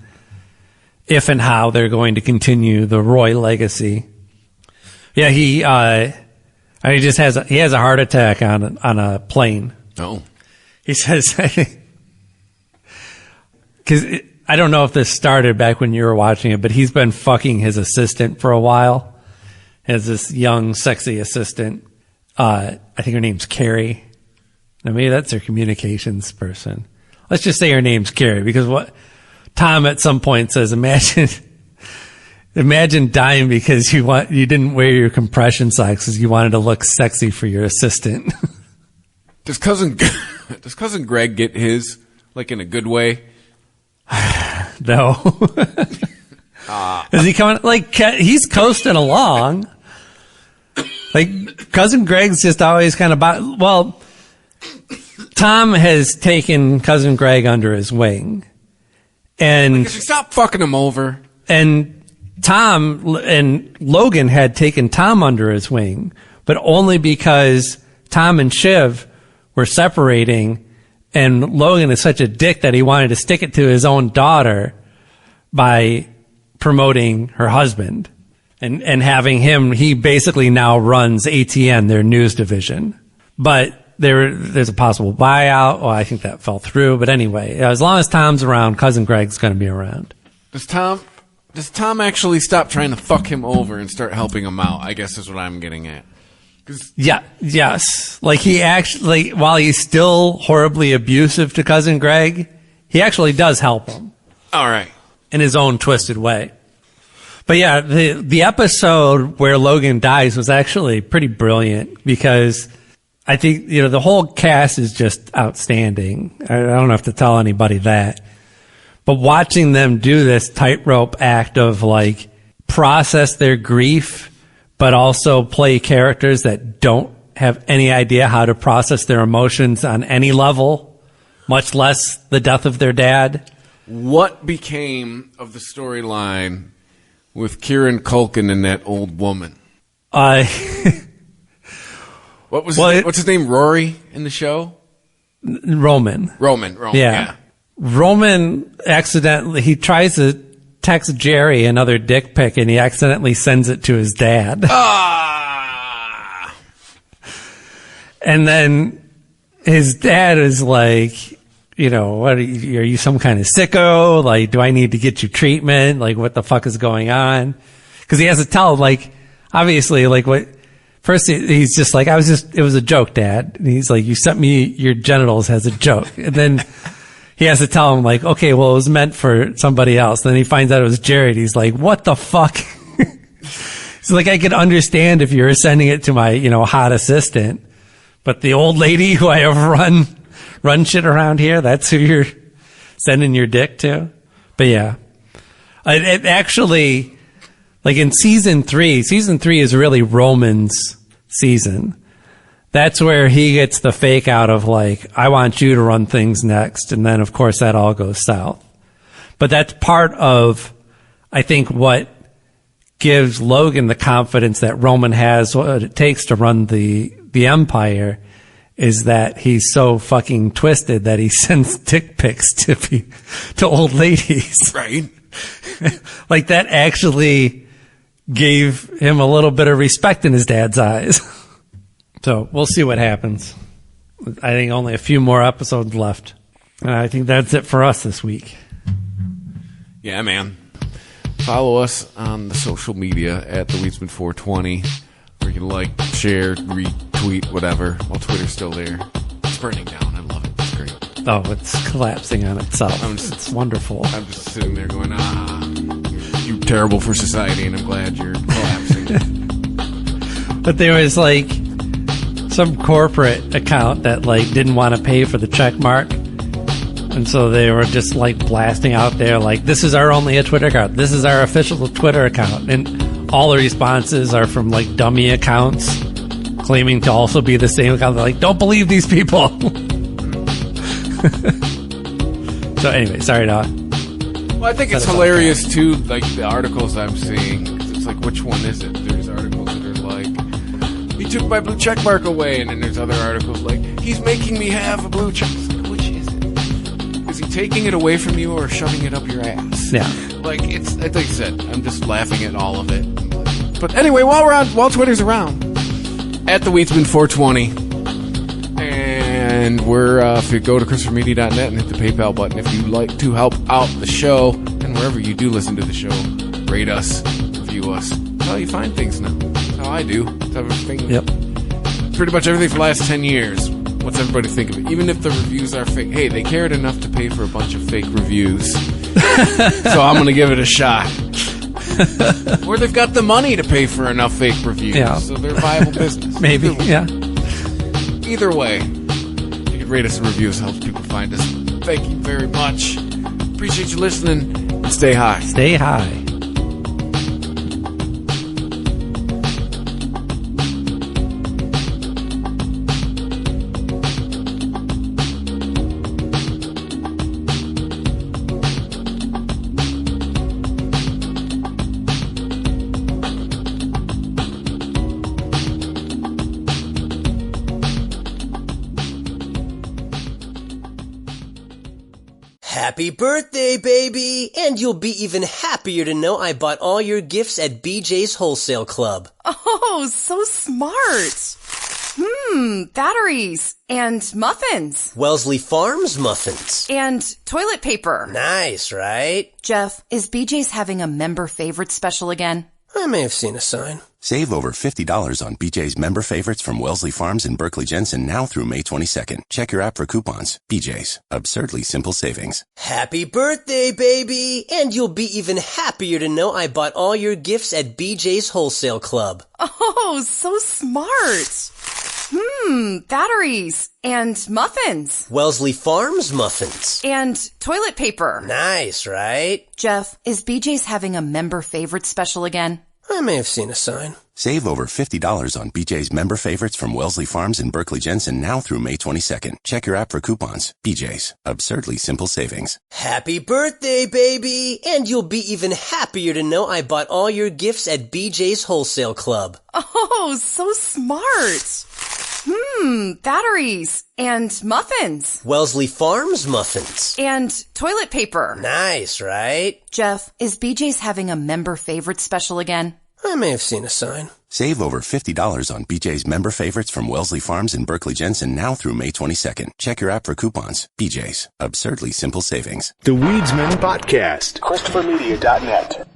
if and how they're going to continue the Roy legacy. Yeah, he just has a heart attack on a plane. Oh, he says because I don't know if this started back when you were watching it, but he's been fucking his assistant for a while. He has this young, sexy assistant. I think her name's Carrie. Now maybe that's her communications person. Let's just say her name's Carrie because what Tom at some point says, imagine dying because you didn't wear your compression socks because you wanted to look sexy for your assistant. Does cousin Greg get his like in a good way? No. Is he coming he's coasting along? Like cousin Greg's just always kind of Tom has taken cousin Greg under his wing. And stop fucking him over. And Tom and Logan had taken Tom under his wing, but only because Tom and Shiv were separating, and Logan is such a dick that he wanted to stick it to his own daughter by promoting her husband and having him. He basically now runs ATN, their news division. But there's a possible buyout. Well, I think that fell through. But anyway, as long as Tom's around, cousin Greg's going to be around. Does Tom actually stop trying to fuck him over and start helping him out? I guess is what I'm getting at. Yeah. Yes. Like he actually, while he's still horribly abusive to cousin Greg, he actually does help him. All right. In his own twisted way. But yeah, the episode where Logan dies was actually pretty brilliant because I think, the whole cast is just outstanding. I don't have to tell anybody that. But watching them do this tightrope act of process their grief, but also play characters that don't have any idea how to process their emotions on any level, much less the death of their dad. What became of the storyline with Kieran Culkin and that old woman? What's his name? Rory in the show? Roman. Yeah. Roman he tries to text Jerry another dick pic and he accidentally sends it to his dad. And then his dad is like, what are you some kind of sicko? Like, do I need to get you treatment? Like, what the fuck is going on? Because he has to tell, like, obviously, like, what, first he's just like, it was a joke, Dad. And he's like, you sent me your genitals as a joke. And then he has to tell him, like, okay, well, it was meant for somebody else. Then he finds out it was Jared. He's like, what the fuck? He's like, I could understand if you were sending it to my, hot assistant. But the old lady who I have run shit around here, that's who you're sending your dick to. But yeah, it actually, like in season 3 is really Roman's season. That's where he gets the fake out of like, I want you to run things next. And then of course that all goes south. But that's part of, I think, what gives Logan the confidence that Roman has what it takes to run the Empire, is that he's so fucking twisted that he sends dick pics to old ladies. Right. Like that actually gave him a little bit of respect in his dad's eyes. So we'll see what happens. I think only a few more episodes left. And I think that's it for us this week. Yeah, man. Follow us on the social media at the Weedsman 420. Where you can like, share, retweet, whatever. While Twitter's still there. It's burning down. I love it. It's great. Oh, it's collapsing on itself. It's wonderful. I'm just sitting there going, you're terrible for society, and I'm glad you're collapsing. But there was like some corporate account that like didn't want to pay for the check mark. And so they were just like blasting out there like, this is our only a Twitter account. This is our official Twitter account. And all the responses are from like dummy accounts claiming to also be the same account. They're like, don't believe these people. So anyway, sorry to... Well, I think it's hilarious too, like the articles I'm seeing. 'Cause it's like, which one is it? There's articles that are like, he took my blue check mark away. And then there's other articles like, he's making me have a blue check. Is he taking it away from you or shoving it up your ass? Yeah. Like, it's like I said, I'm just laughing at all of it. But anyway, while Twitter's around, at the Weedsman 420. And we're, if you go to ChristopherMedia.net and hit the PayPal button, if you'd like to help out the show, and wherever you do listen to the show, rate us, review us. That's how you find things now. That's how I do. That's how everything. Yep. Pretty much everything for the last 10 years. What's everybody think of it? Even if the reviews are fake. Hey, they cared enough to pay for a bunch of fake reviews. So I'm going to give it a shot. Or they've got the money to pay for enough fake reviews. Yeah. So they're a viable business. Maybe, yeah. Either way, you can rate us and review us. Helps people find us. Thank you very much. Appreciate you listening. And stay high. Stay high. Happy birthday, baby! And you'll be even happier to know I bought all your gifts at BJ's Wholesale Club. Oh, so smart. Batteries and muffins. Wellesley Farms muffins. And toilet paper. Nice, right? Jeff, is BJ's having a member favorite special again? I may have seen a sign. Save over $50 on BJ's member favorites from Wellesley Farms and Berkeley Jensen now through May 22nd. Check your app for coupons. BJ's. Absurdly simple savings. Happy birthday, baby! And you'll be even happier to know I bought all your gifts at BJ's Wholesale Club. Oh, so smart. Batteries and muffins. Wellesley Farms muffins. And toilet paper. Nice, right? Jeff, is BJ's having a member favorite special again? I may have seen a sign. Save over $50 on BJ's member favorites from Wellesley Farms and Berkeley Jensen now through May 22nd. Check your app for coupons. BJ's. Absurdly simple savings. Happy birthday, baby! And you'll be even happier to know I bought all your gifts at BJ's Wholesale Club. Oh, so smart. Batteries and muffins. Wellesley Farms muffins. And toilet paper. Nice, right? Jeff, is BJ's having a member favorite special again? I may have seen a sign. Save over $50 on BJ's member favorites from Wellesley Farms and Berkeley Jensen now through May 22nd. Check your app for coupons. BJ's. Absurdly simple savings. The Weedsman Podcast. ChristopherMedia.net.